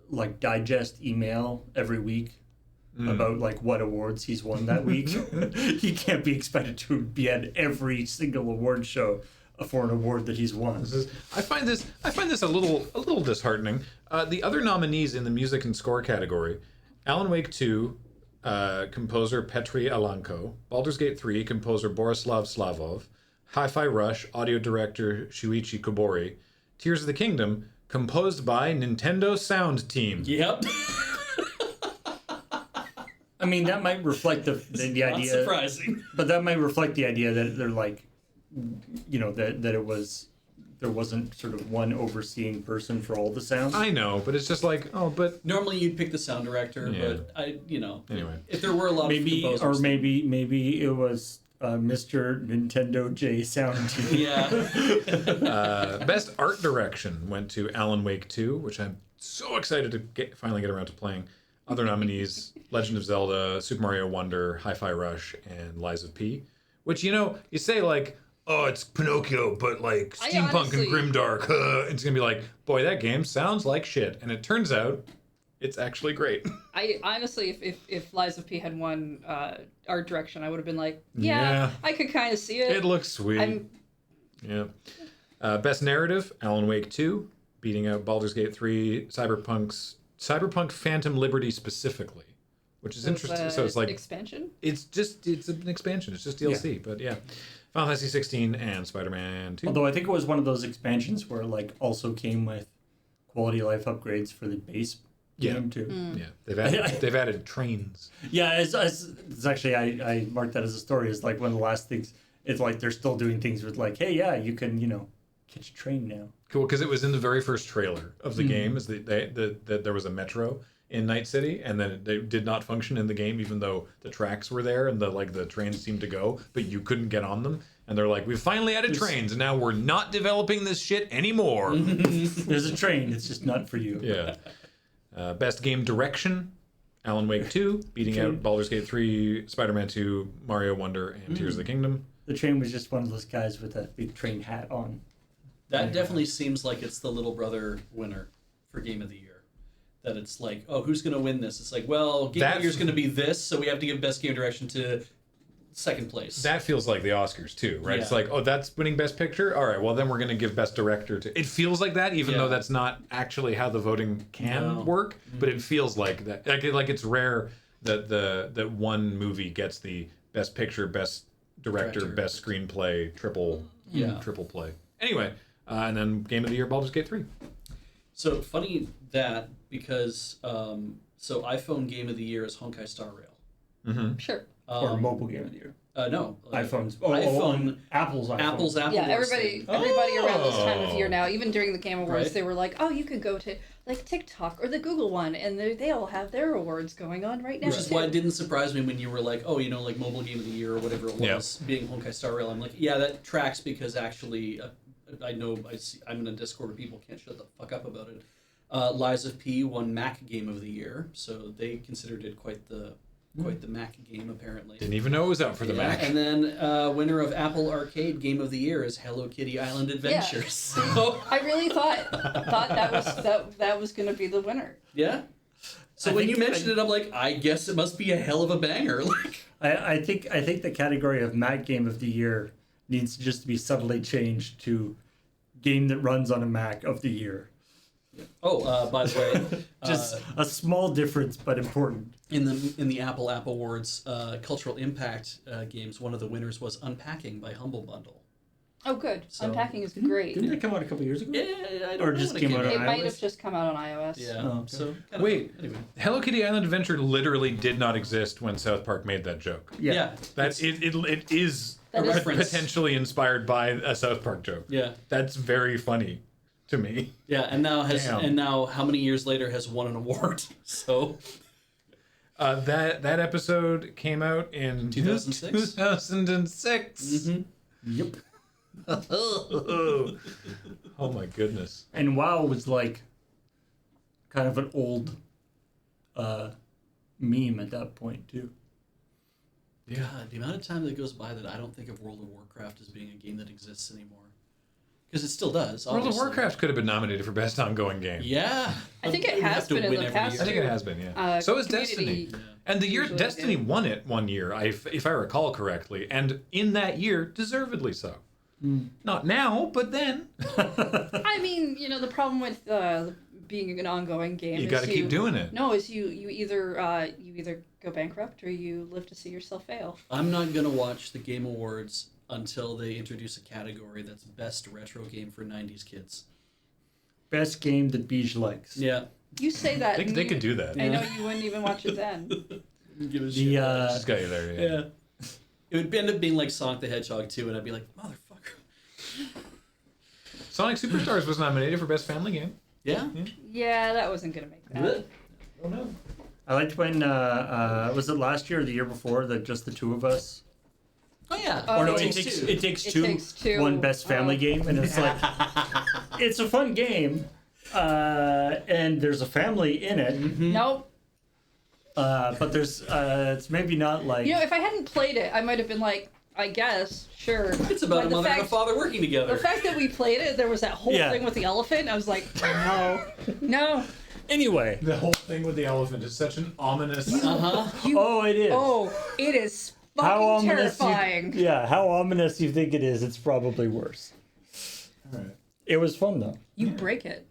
like digest email every week about like what awards he's won that week. He can't be expected to be at every single award show for an award that he's won. I find this a little disheartening. The other nominees in the music and score category: Alan Wake 2, composer Petri Alanko; Baldur's Gate 3, composer Borislav Slavov; Hi-Fi Rush, audio director Shuichi Kobori; Tears of the Kingdom, composed by Nintendo Sound Team. Yep. I mean, that might reflect the Not idea, surprising. but that might reflect the idea that they're like, that it was. There wasn't sort of one overseeing person for all the sounds. I know, but it's just like, oh, but Normally you'd pick the sound director, Yeah. but Anyway. if there were a lot maybe of composers, maybe it was Mr. Nintendo J Sound Team. yeah. Best art direction went to Alan Wake 2, which I'm so excited to finally get around to playing. Other nominees: Legend of Zelda, Super Mario Wonder, Hi-Fi Rush, and Lies of P. Which, you say like, oh, it's Pinocchio, but like I steampunk honestly- and grimdark. It's gonna be like, boy, that game sounds like shit. And it turns out, it's actually great. I honestly, if Lies of P had won art direction, I would have been like, Yeah. I could kind of see it. It looks sweet. I'm Yeah. Best narrative: Alan Wake 2, beating out Baldur's Gate 3, Cyberpunk Phantom Liberty specifically, which is interesting. So it's like expansion. it's an expansion. It's just DLC, but yeah. Final Fantasy 16 and Spider-Man 2. Although I think it was one of those expansions where like also came with quality of life upgrades for the base game too. Yeah, they've added trains. Yeah, it's actually I marked that as a story. It's like one of the last things. It's like they're still doing things with like, hey, yeah, you can catch a train now. Cool, because it was in the very first trailer of the game. Is that there was a metro in Night City, and then they did not function in the game, even though the tracks were there and the trains seemed to go, but you couldn't get on them. And they're like, we've finally added trains, and now we're not developing this shit anymore. There's a train. It's just not for you. Yeah. Best game direction: Alan Wake 2, beating out Baldur's Gate 3, Spider-Man 2, Mario Wonder, and Tears of the Kingdom. The train was just one of those guys with that big train hat on. That definitely seems like it's the little brother winner for Game of the Year. That it's like, oh, who's going to win this? It's like, well, Game of the Year's going to be this, so we have to give Best Game Direction to second place. That feels like the Oscars too, right? Yeah. It's like, oh, that's winning Best Picture? All right, well, then we're going to give Best Director to... It feels like that, even though that's not actually how the voting can work, but it feels like that. Like it's rare that one movie gets the Best Picture, Best Director, Best Screenplay, triple play. Anyway, and then Game of the Year, Baldur's Gate 3. So funny that because so iPhone Game of the Year is Honkai Star Rail. Sure. Or mobile game of the year. No. iPhone's. iPhone. Apple's iPhone. Apple's Apple. Yeah, Wars everybody thing. around this time of year now, even during the Game Awards, Right. they were like, oh, you could go to like TikTok or the Google one, and they all have their awards going on right now. Which is too. why it didn't surprise me when you were like, oh, like mobile game of the year or whatever it was, being Honkai Star Rail. I'm like, yeah, that tracks because actually, I know I'm in a Discord where people can't shut the fuck up about it. Lies of P won Mac Game of the Year, so they considered it quite the Mac game apparently. Didn't even know it was out for the Mac. And then winner of Apple Arcade Game of the Year is Hello Kitty Island Adventures. Yeah. So, I really thought that was going to be the winner. yeah. So when you mentioned it, I'm like, I guess it must be a hell of a banger. Like, I think the category of Mac Game of the Year needs just to be subtly changed to Game that runs on a Mac of the Year. oh, by the way, Just a small difference, but important. in the Apple App Awards Cultural Impact games, one of the winners was Unpacking by Humble Bundle. Oh, good. So- Unpacking is great. Didn't that come out a couple years ago? Yeah, I don't Or know just when came out on It might iOS? have just come out on iOS. Yeah. Oh, okay. So kinda- Wait. Anyway. Hello Kitty Island Adventure literally did not exist when South Park made that joke. Yeah. That it is That is- potentially inspired by a South Park joke. Yeah. That's very funny to me. Yeah, and now Damn. how many years later has won an award? So That episode came out in 2006? 2006. Mm-hmm. Yep. Oh my goodness. And WoW was like kind of an old meme at that point too. God, the amount of time that goes by that I don't think of World of Warcraft as being a game that exists anymore. Because it still does. World of Obviously. Warcraft could have been nominated for best ongoing game. Yeah. I think it We has have to been in win the every past. year. I think it has been, yeah. So is Community- Destiny. And the year Usually Destiny do. won it one year, if I recall correctly, and in that year, deservedly so. Not now, but then. I mean, the problem with being an ongoing game You is got to keep doing it. No, is you either go bankrupt or you live to see yourself fail. I'm not going to watch the Game Awards until they introduce a category that's best retro game for 90s kids. Best game that Beej likes. Yeah. You say that. They and could you- do that. I know you wouldn't even watch it then. Give a The shit. Just got you there, yeah. Yeah. It would end up being like Sonic the Hedgehog 2, and I'd be like, motherfucker. Sonic Superstars was nominated for best family game. Yeah? Yeah, that wasn't gonna make that. Oh, no. I liked when was it last year or the year before that just the two of us. Oh, yeah. Oh, Or no, It it Takes takes It two. Takes Two. One best family Oh. game, and it's like it's a fun game, and there's a family in it. Nope. But there's it's maybe not like If I hadn't played it, I might have been like, I guess, sure. It's about But a mother and a father working together. The fact that we played it, there was that whole Yeah. thing with the elephant. I was like, no. anyway. The whole thing with the elephant is such an ominous... Uh-huh. Oh, it is. Oh, it is How fucking ominous terrifying. how ominous you think it is? It's probably worse. All right. It was fun though. You break it.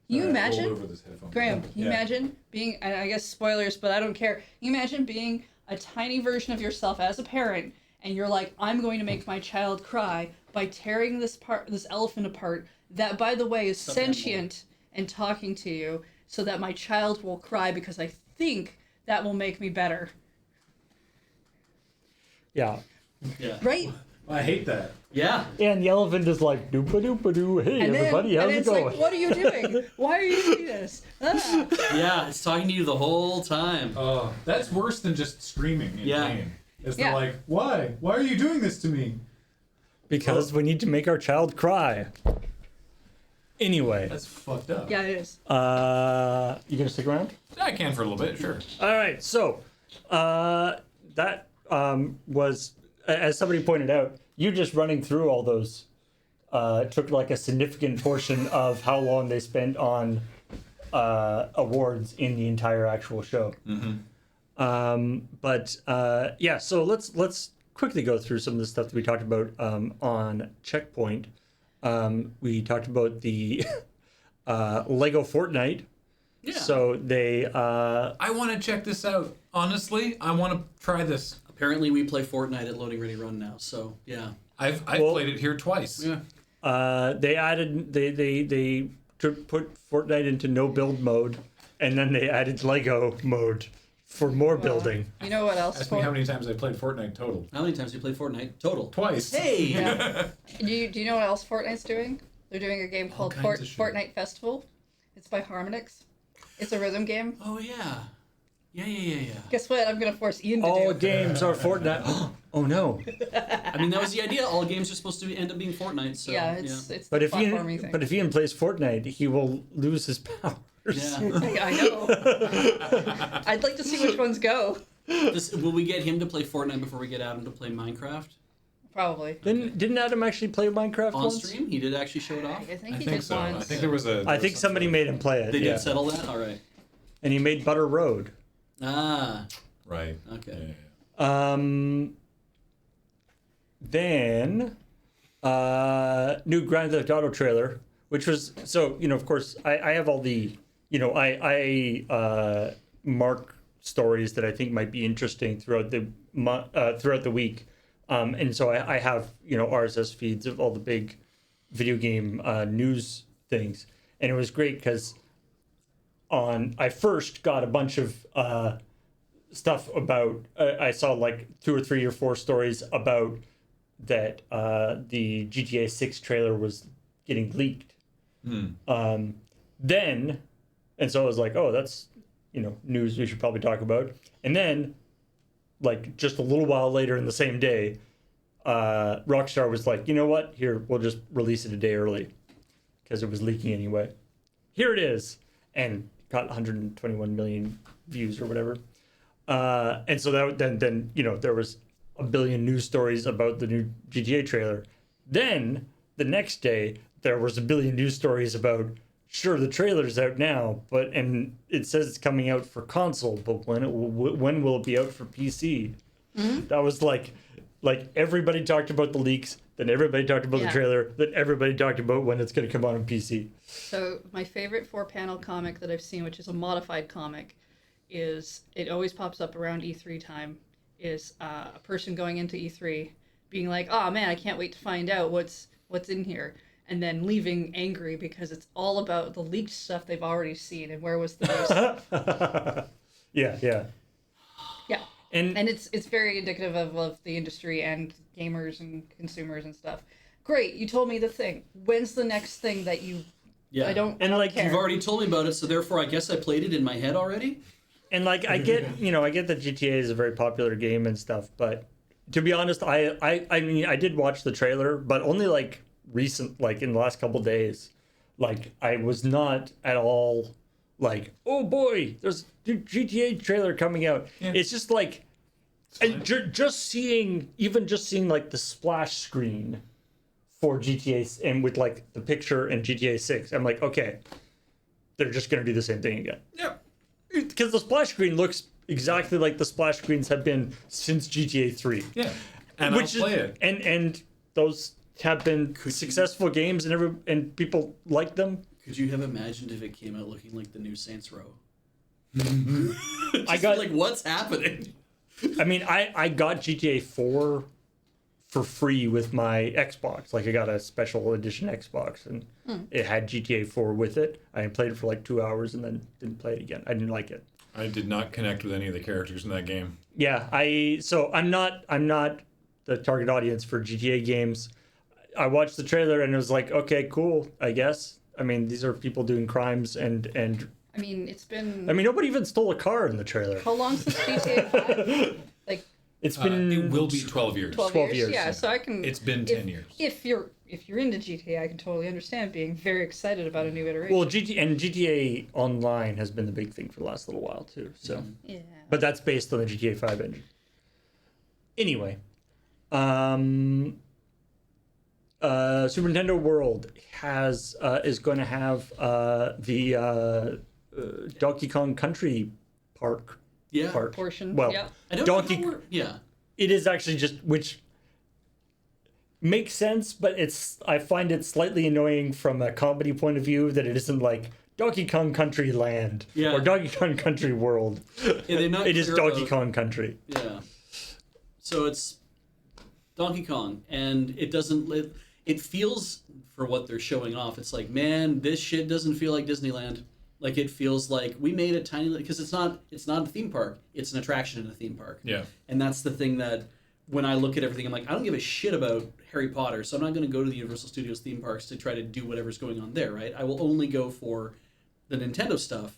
Can you Roll imagine? over this headphone. Graham, can you Yeah. imagine being, and I guess spoilers, but I don't care. Can you imagine being a tiny version of yourself as a parent, and you're like, I'm going to make my child cry by tearing this elephant apart, that, by the way, is Stuffed animal. sentient and talking to you, so that my child will cry because I think that will make me better. Yeah. Yeah. Right? I hate that. Yeah. And the elephant is like, doopa doopa doo. Hey, And then, everybody, how's and it it's going? like, what are you doing? Why are you doing this? Ah. Yeah, it's talking to you the whole time. Oh, that's worse than just screaming in Yeah. pain. Is Yeah. they're like, why? Why are you doing this to me? Because we need to make our child cry. Anyway, That's fucked up. Yeah, it is. you gonna stick around? I can for a little bit, sure. All right, so that was, as somebody pointed out, you just running through all those took like a significant portion of how long they spent on awards in the entire actual show. But yeah, so let's quickly go through some of the stuff that we talked about on ChillPoint. We talked about the Lego Fortnite. Yeah. So they I want to check this out. Honestly, I want to try this. Apparently, we play Fortnite at Loading Ready Run now. So yeah. I've Well- played it here twice. Yeah. they added they put Fortnite into no build mode, and then they added Lego mode for more building. You know what else? Ask me how many times I played Fortnite total. How many times have you played Fortnite total? Twice. Hey. Yeah. Do you know what else Fortnite's doing? They're doing a game called kinds of shit. Fortnite Festival. It's by Harmonix. It's a rhythm game. Oh yeah. Yeah. Guess what? I'm gonna force Ian to All do. games are Fortnite. Oh no! I mean, that was the idea. All games are supposed to end up being Fortnite. So Yeah, it's But the if platforming Ian, thing. but if Ian plays Fortnite, he will lose his powers. Yeah. I know. I'd like to see which ones go. Will we get him to play Fortnite before we get Adam to play Minecraft Probably. Didn't Adam actually play Minecraft on once? stream? He did actually show it off. I think I he think did so. once. I think there was a. I think somebody made him play it. They yeah. did settle that. All right. And he made Butter Road. Ah. Right. Okay. Yeah. Then new Grand Theft Auto trailer, which was so of course I have all the I mark stories that I think might be interesting throughout the week, and so I have RSS feeds of all the big video game news things, and it was great because I first got a bunch of stuff about I saw like 2 or 3 or 4 stories about that the GTA 6 trailer was getting leaked. Then, and so I was like, oh, that's news we should probably talk about. And then, like just a little while later in the same day, Rockstar was like, you know what? Here, we'll just release it a day early because it was leaking anyway. Here it is, and got 121 million views or whatever. And so that then there was a billion news stories about the new GTA trailer. Then the next day there was a billion news stories about the trailer's out now, and it says it's coming out for console, but when will it be out for PC? That was like everybody talked about the leaks, then everybody talked about the trailer, then everybody talked about when it's going to come out on PC. So my favorite 4-panel comic that I've seen, which is a modified comic, is it always pops up around E3 time, is a person going into E3 being like, oh man, I can't wait to find out what's in here, and then leaving angry because it's all about the leaked stuff they've already seen, and where was the news? Yeah. And it's very indicative of the industry and gamers and consumers and stuff. Great, you told me the thing. When's the next thing that you... Yeah. I don't care. You've already told me about it, so therefore I guess I played it in my head already. And like I get that GTA is a very popular game and stuff, but to be honest, I mean I did watch the trailer, but only like in the last couple days. Like I was not at all like, oh boy, there's a GTA trailer coming out. Yeah. It's just like just seeing like the splash screen for GTA and with like the picture and GTA 6, I'm like, okay, they're just gonna do the same thing again. Yeah. Because the splash screen looks exactly like the splash screens have been since GTA 3. Yeah. And I'll play it. And those have been successful games and people like them. Could you have imagined if it came out looking like the new Saints Row? I got like, what's happening? I mean, I got GTA 4 for free with my Xbox. Like, I got a special edition Xbox, and it had GTA 4 with it. I played it for like 2 hours and then didn't play it again. I didn't like it. I did not connect with any of the characters in that game. Yeah, so I'm not the target audience for GTA games. I watched the trailer and it was like, okay, cool, I guess. I mean, these are people doing crimes and I mean, it's been. I mean, nobody even stole a car in the trailer. How long since GTA 5? Like It's been It will be 12 years. 12 years. Yeah, so I can. It's been 10 years. If you're into GTA, I can totally understand being very excited about a new iteration. Well, GTA Online has been the big thing for the last little while too. So, yeah. but that's based on the GTA 5 engine. Anyway, Super Nintendo World is going to have the Donkey Kong Country Park Yeah. part. Portion. Well, Yep. I don't Donkey. know how yeah. It is actually just which makes sense, but I find it slightly annoying from a comedy point of view that it isn't like Donkey Kong Country Land Yeah. or Donkey Kong Country World. Yeah, they're not It is clear Donkey about- Kong Country. Yeah. So it's Donkey Kong, and it doesn't. It feels, for what they're showing off, it's like, man, this shit doesn't feel like Disneyland. Like, it feels like we made a tiny, because it's not a theme park. It's an attraction in a theme park. Yeah. And that's the thing that when I look at everything, I'm like, I don't give a shit about Harry Potter, so I'm not going to go to the Universal Studios theme parks to try to do whatever's going on there, right? I will only go for the Nintendo stuff.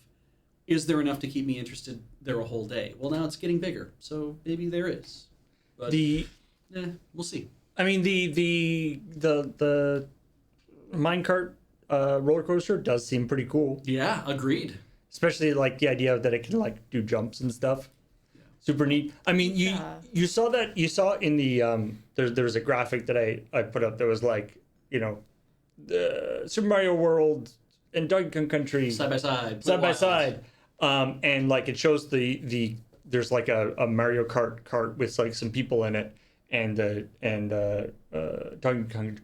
Is there enough to keep me interested there a whole day? Well, now it's getting bigger, so maybe there is. But we'll see. I mean the minecart roller coaster does seem pretty cool, Yeah, agreed. especially like the idea that it can like do jumps and stuff. Super neat. I mean, you saw in the there's a graphic that I put up that was like, you know, the Super Mario World and Donkey Kong Country Side by side. side by side, and like it shows the there's like a Mario Kart cart with like some people in it, and Donkey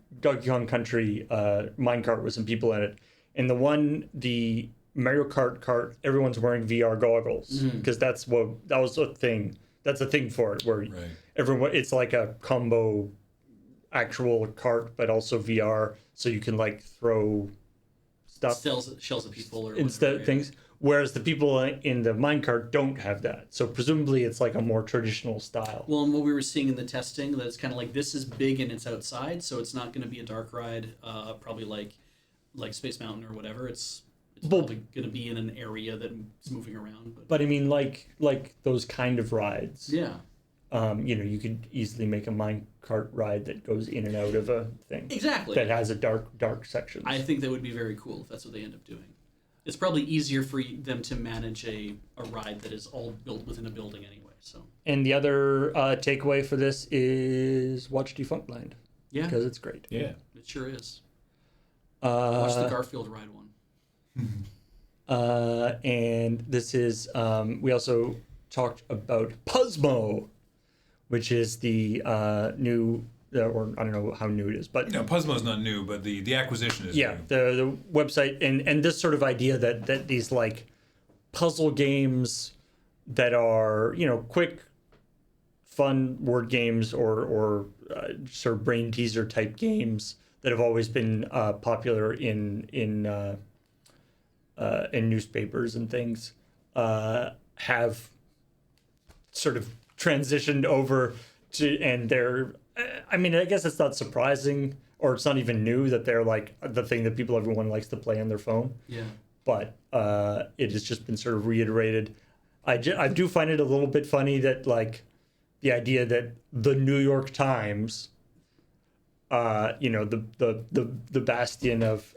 Kong Country minecart with some people in it, and the Mario Kart cart, everyone's wearing VR goggles because that was a thing. That's a thing for it where everyone, it's like a combo actual cart but also VR, so you can like throw stuff, Shells at people or instead whatever, things. Whereas the people in the minecart don't have that, so presumably it's like a more traditional style. Well, and what we were seeing in the testing, that it's kind of like this is big and it's outside, so it's not going to be a dark ride, probably like Space Mountain or whatever. It's probably going to be in an area that's moving around. But I mean, like those kind of rides. Yeah. You know, you could easily make a minecart ride that goes in and out of a thing. Exactly. That has a dark section. I think that would be very cool if that's what they end up doing. It's probably easier for them to manage a ride that is all built within a building anyway. So. And the other takeaway for this is watch Defunctland. Yeah. Because it's great. Yeah. It sure is. Watch the Garfield ride one. And this is we also talked about Puzzmo, which is the new, or I don't know how new it is, but No, Puzzmo's not new, but the acquisition is yeah, new. the website and this sort of idea that these like puzzle games that are, you know, quick, fun word games or sort of brain teaser type games that have always been popular in newspapers and things have sort of transitioned over to, and they're, I mean, I guess it's not surprising or it's not even new that they're like the thing that everyone likes to play on their phone. Yeah. But it has just been sort of reiterated. I do find it a little bit funny that like the idea that the New York Times, you know, the bastion of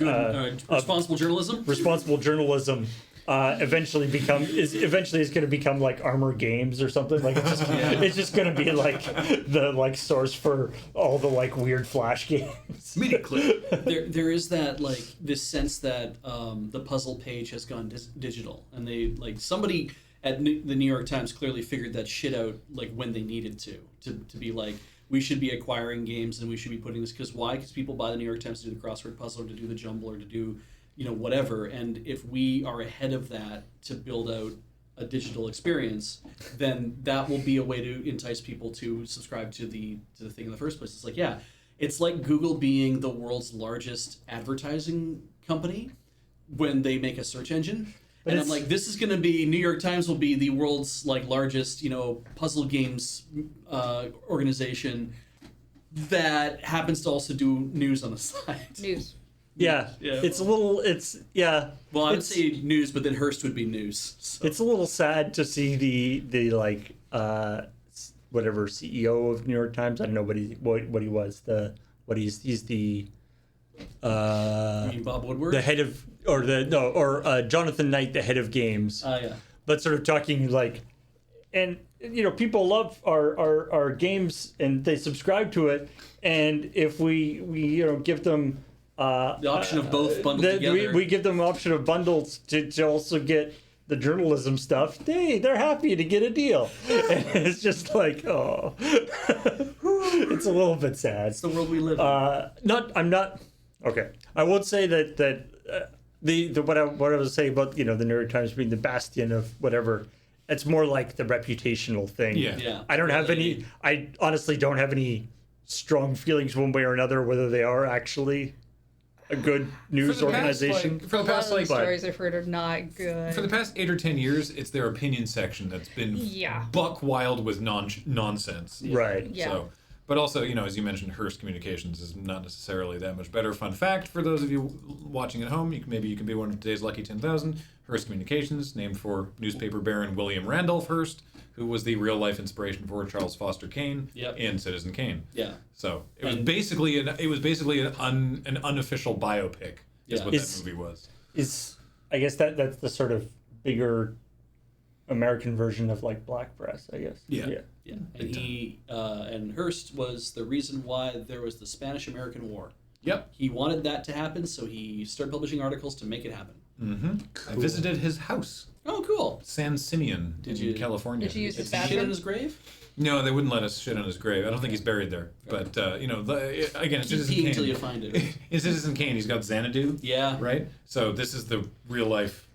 Responsible journalism. responsible journalism, eventually is going to become like Armor Games or something. Like it's just going to be like the like source for all the like weird Flash games. Media clip. There is that like this sense that the puzzle page has gone digital, and they like somebody at the New York Times clearly figured that shit out like when they needed to be like, we should be acquiring games and we should be putting this, because why? Because people buy the New York Times to do the crossword puzzle or to do the jumble or to do, whatever. And if we are ahead of that to build out a digital experience, then that will be a way to entice people to subscribe to the thing in the first place. It's like, yeah, it's like Google being the world's largest advertising company when they make a search engine. And I'm like, this is going to be, New York Times will be the world's largest, puzzle games organization that happens to also do news on the side. News. Yeah, Yeah. it's a little. It's yeah. Well, I would it's, say news, but then Hearst would be news. So. it's a little sad to see the whatever CEO of New York Times. I don't know what he was. He's the You mean Bob Woodward? the head of Jonathan Knight, the head of games. Yeah. But sort of talking and people love our games and they subscribe to it, and if we give them The option of both bundled together. we give them an option of bundles to also get the journalism stuff. They're happy to get a deal. And it's just like, oh, it's a little bit sad. It's the world we live in. I'm not. Okay, I won't say that what I was saying about the New York Times being the bastion of whatever. It's more like the reputational thing. Yeah. I don't have any. I honestly don't have any strong feelings one way or another whether they are actually a good news organization. For the A lot past of the like stories I've heard are not good. for the past 8 or 10 years, it's their opinion section that's been Yeah. buck wild with nonsense. Right. Yeah. So, but also, as you mentioned, Hearst Communications is not necessarily that much better. Fun fact for those of you watching at home, maybe you can be one of today's lucky 10,000. Hearst Communications, named for newspaper baron William Randolph Hearst, who was the real life inspiration for Charles Foster Kane in Citizen Kane. Yeah. So it was basically an unofficial biopic. Is what that movie was. I guess that's the sort of bigger American version of black press, I guess. Yeah. Yeah. And and Hearst was the reason why there was the Spanish-American War. Yep. He wanted that to happen, so he started publishing articles to make it happen. Mm-hmm. I visited his house, Oh, cool. San Simeon, in California. Did you use his Did he shit bathroom? in his grave? No, they wouldn't let us shit on his grave. I don't think he's buried there. But again, it's Keep Citizen peeing Kane. until you find it. In Citizen Kane, he's got Xanadu. Yeah. Right? So this is the real life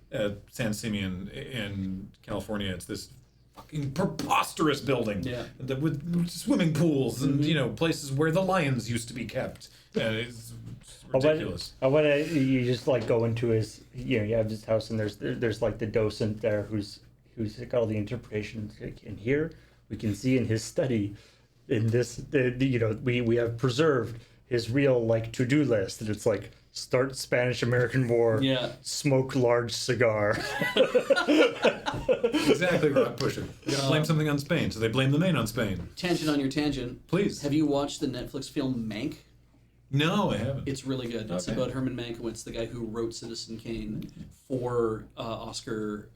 San Simeon in California. It's this fucking preposterous building. Yeah. With swimming pools and, places where the lions used to be kept. It's ridiculous. When you just go into his, you have his house and there's the docent there who's got all the interpretations. And here we can see in his study, in this, we have preserved his real to-do list, and it's start Spanish-American War, smoke large cigar. Exactly, rock pusher. You gotta blame something on Spain, so they blame the main on Spain. Tangent on your tangent. Please. Have you watched the Netflix film Mank? No, I haven't. It's really good. It's about Herman Mankiewicz, the guy who wrote Citizen Kane for for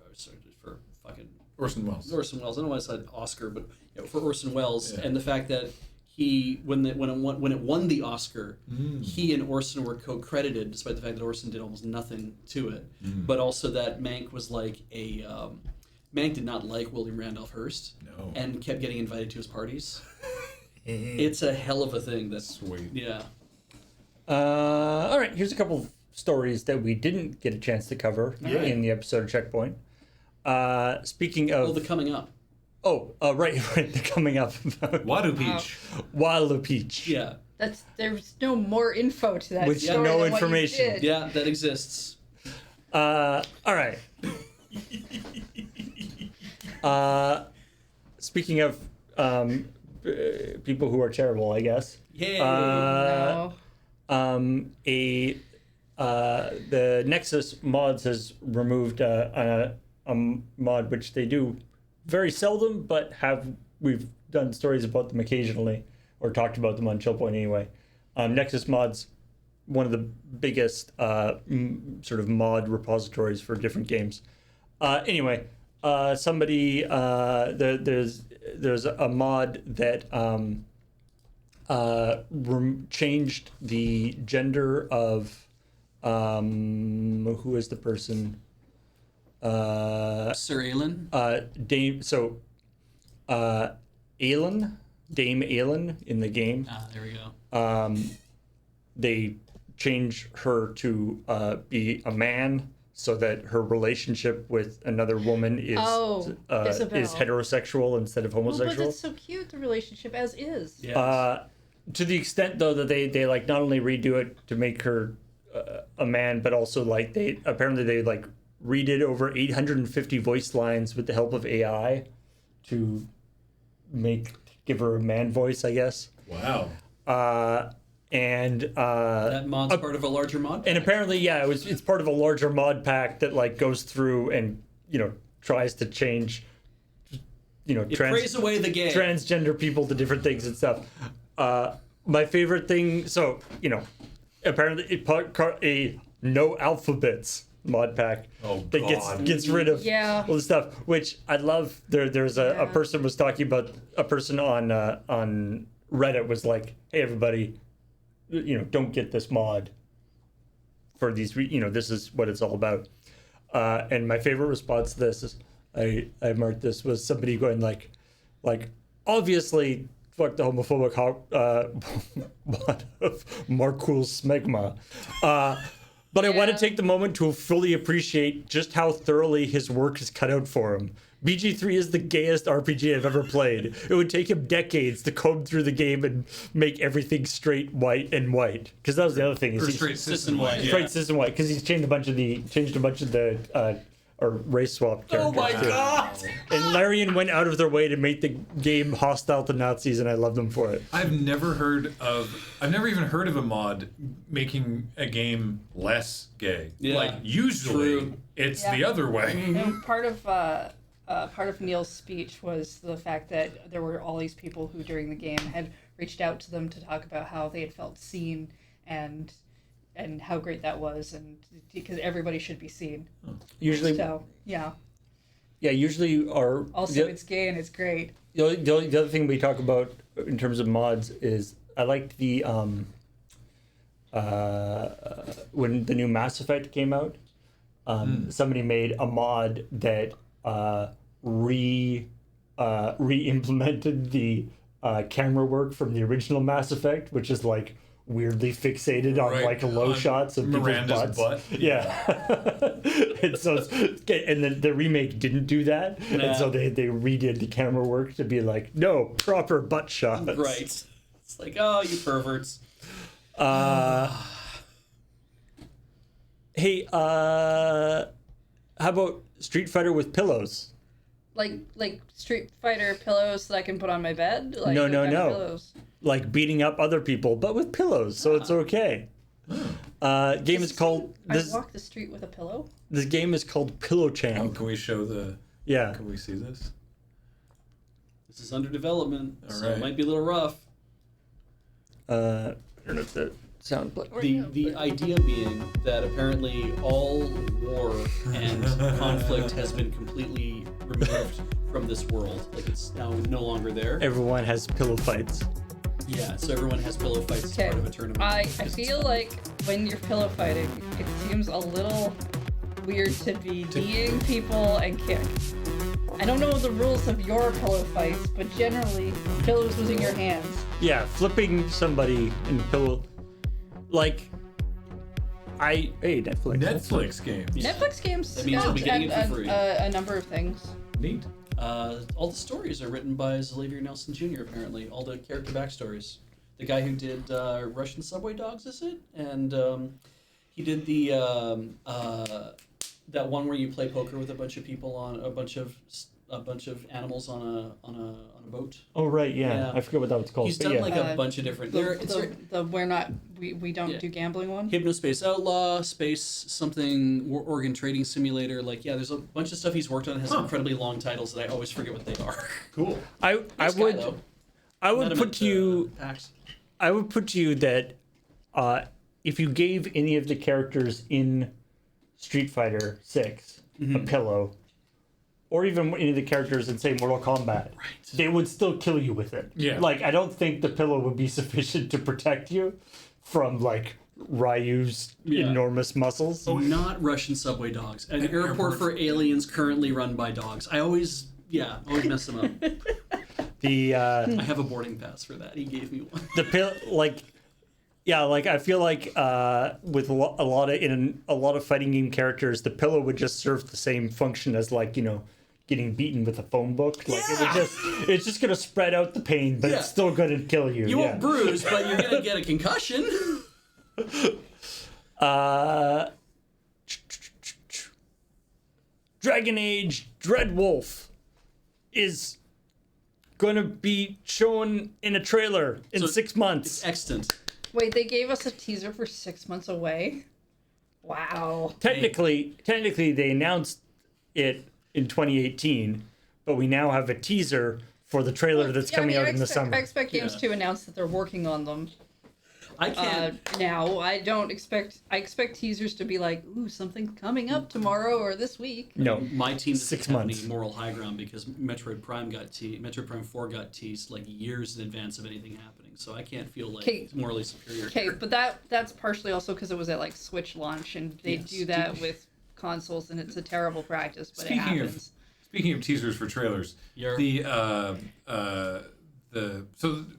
fucking Orson Welles. Orson Welles. I don't know why I said Oscar, but for Orson Welles, and the fact that he, when it won the Oscar, he and Orson were co-credited, despite the fact that Orson did almost nothing to it. But also that Mank was Mank did not like William Randolph Hearst, and kept getting invited to his parties. It's a hell of a thing. That's sweet. Yeah. All right, here's a couple of stories that we didn't get a chance to cover in the episode of Checkpoint. Speaking of... the coming up. Right, the coming up. Wadu Peach. Wadu Peach. Yeah. There's no more info to that With story no than what you information. did. Yeah, that exists. All right. Speaking of people who are terrible, I guess. Yay! No. The Nexus Mods has removed a mod which they do very seldom, but we've done stories about them occasionally, or talked about them on ChillPoint anyway. Nexus Mods, one of the biggest sort of mod repositories for different games. Anyway, there's a mod that changed the gender of who is the person? Sir Alan? Alan, Dame Aelin in the game. There we go. They change her to be a man so that her relationship with another woman is Isabel. heterosexual instead of Well, homosexual. but it's so cute, the relationship as is. Yes. To the extent though that they like not only redo it to make her a man, but also like they like redid over 850 voice lines with the help of AI to give her a man voice, I guess. Wow. That mod's part of a larger mod pack. And apparently, yeah, it's part of a larger mod pack that like goes through and tries to change, it prays away the gay. transgender people to different things and stuff. My favorite thing, so apparently a no alphabets mod pack that gets rid of all the stuff, which I love. There's a person was talking about, a person on Reddit was like, hey everybody, don't get this mod for these, this is what it's all about. And my favorite response to this is, I marked this, was somebody going like obviously fuck the homophobic mod of Markul Smegma. But I want to take the moment to fully appreciate just how thoroughly his work is cut out for him. BG3 is the gayest RPG I've ever played. It would take him decades to comb through the game and make everything straight white. Because that was the other thing. Or straight cis and white. Straight cis and white. Because he's changed a bunch of the or race swap characters. Oh my god! And Larian went out of their way to make the game hostile to Nazis, and I love them for it. I've never even heard of a mod making a game less gay. Yeah, like usually true. it's the other way. And part of Neil's speech was the fact that there were all these people who during the game had reached out to them to talk about how they had felt seen and how great that was, and because everybody should be seen. Usually, usually our also it's gay and it's great. The other thing we talk about in terms of mods is I liked the when the new Mass Effect came out, somebody made a mod that re-implemented the camera work from the original Mass Effect, which is like weirdly fixated on like low shots of Miranda's people's butts. butt. Yeah. And so and then the remake didn't do that. Yeah. And so they redid the camera work to be like, no, proper butt shots. Right. It's like, oh, you perverts. Hey, how about Street Fighter with pillows? Like Street Fighter pillows that I can put on my bed? Like, No. what kind of pillows? Like beating up other people, but with pillows, so it's okay. Game is called I walk the street with a pillow? This game is called Pillow Oh, Champ. can we show the? Yeah. Can we see this? This is under development, so right. it might be a little rough. I don't know if the sound. The idea being that apparently all war and conflict has been completely removed from this world. Like it's now no longer there. Everyone has pillow fights. Yeah, so everyone has pillow fights as Okay. part of a tournament. I feel like when you're pillow fighting, it seems a little weird to be kneeing people and kick. I don't know the rules of your pillow fights, but generally, pillows was in your hands. Yeah, flipping somebody in pillow, like hey Netflix. Netflix games. Yeah. Netflix games That means you'll be getting it for free. a number of things. Neat. All the stories are written by Xavier Nelson Jr. Apparently, all the character backstories. The guy who did Russian Subway Dogs, is it? And he did the that one where you play poker with a bunch of people on a bunch of animals on a boat. Oh right, yeah. I forget what that was called. He's but done yeah. like a bunch of different. We don't do gambling one. Hypnospace Outlaw, Space something, Organ Trading Simulator. Like, yeah, there's a bunch of stuff he's worked on that has incredibly long titles that I always forget what they are. Cool. I This guy, would though, I would met him put at, to you PAX. I would put to you that if you gave any of the characters in Street Fighter 6 a pillow, or even any of the characters in, say, Mortal Kombat, they would still kill you with it. Yeah. Like, I don't think the pillow would be sufficient to protect you from, like, Ryu's enormous muscles. Oh, not Russian Subway Dogs. An airport for aliens currently run by dogs. I always mess them up. The I have a boarding pass for that. He gave me one. the pill, like, yeah, like I feel like with a lot of fighting game characters, the pillow would just serve the same function as, like, getting beaten with a phone book. Like it's just gonna spread out the pain, but it's still gonna kill you. You won't bruise, but you're gonna get a concussion. Dragon Age Dreadwolf is gonna be shown in a trailer in 6 months. Extant. Wait, they gave us a teaser for 6 months away? Wow. Technically, they announced it in 2018, but we now have a teaser for the trailer that's coming out in the summer. I expect games to announce that they're working on them. I can't. Now, I expect teasers to be like, ooh, something's coming up tomorrow or this week. No, My team doesn't 6 have months. any moral high ground because Metroid Prime 4 got teased like years in advance of anything happening. So I can't feel like it's morally superior. Okay, but that's partially also because it was at like Switch launch, and they do that with consoles, and it's a terrible practice, but it happens. Speaking of teasers for trailers, so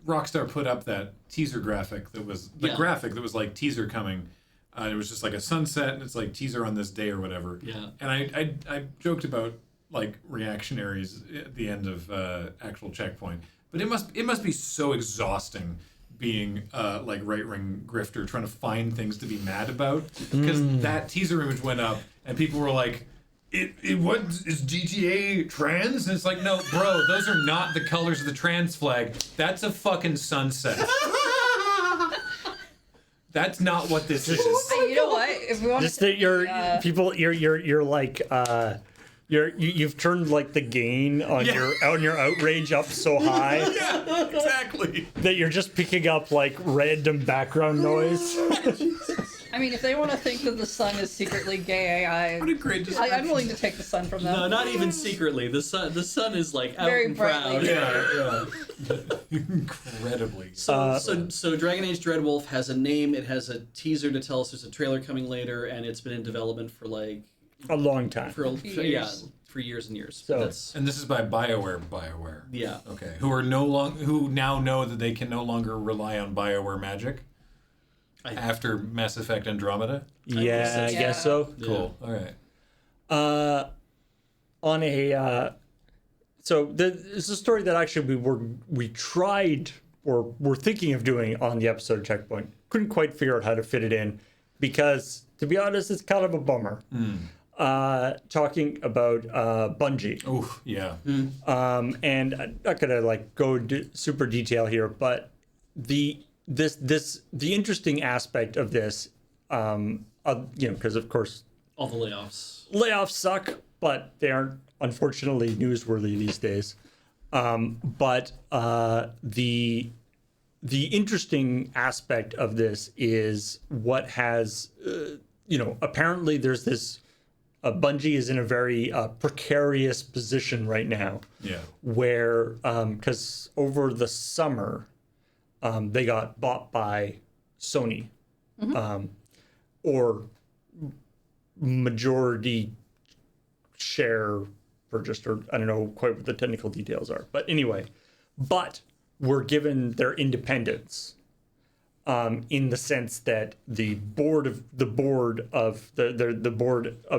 Rockstar put up that teaser graphic that was graphic that was like teaser coming. It was just like a sunset, and it's like teaser on this day or whatever. Yeah. And I joked about like reactionaries at the end of actual Checkpoint, but it must be so exhausting being like right wing grifter trying to find things to be mad about, because that teaser image went up and people were like, what is GTA trans? And it's like, no, bro, those are not the colors of the trans flag. That's a fucking sunset. That's not what this is. Hey, you know what? If we want Just to, that you're like you've turned like the gain on your outrage up so high Yeah, exactly. that you're just picking up like random background noise. I mean, if they want to think that the sun is secretly gay, What a great description. I'm willing to take the sun from them. No, not even secretly. The sun is like out Very and proud. brightly. Yeah. Incredibly. So Dragon Age Dreadwolf has a name. It has a teaser to tell us there's a trailer coming later, and it's been in development for like A long time. for years. for years and years. So- That's And this is by BioWare. yeah. Okay. Who now know that they can no longer rely on BioWare magic after Mass Effect Andromeda. Yeah, I Yeah. guess so. Cool. All right. On a so it's a story that actually we tried or were thinking of doing on the episode of Checkpoint. Couldn't quite figure out how to fit it in because, to be honest, it's kind of a bummer. Talking about Bungie. Oof. Yeah. And I'm not gonna like go into super detail here, but the interesting aspect of this, because of course All the layoffs. layoffs suck, but they aren't unfortunately newsworthy these days. But the interesting aspect of this is what has, apparently there's this. Bungie is in a very precarious position right now. Yeah. Where, because over the summer, they got bought by Sony, or majority share purchased, or I don't know quite what the technical details are. But anyway, were given their independence. In the sense that the board of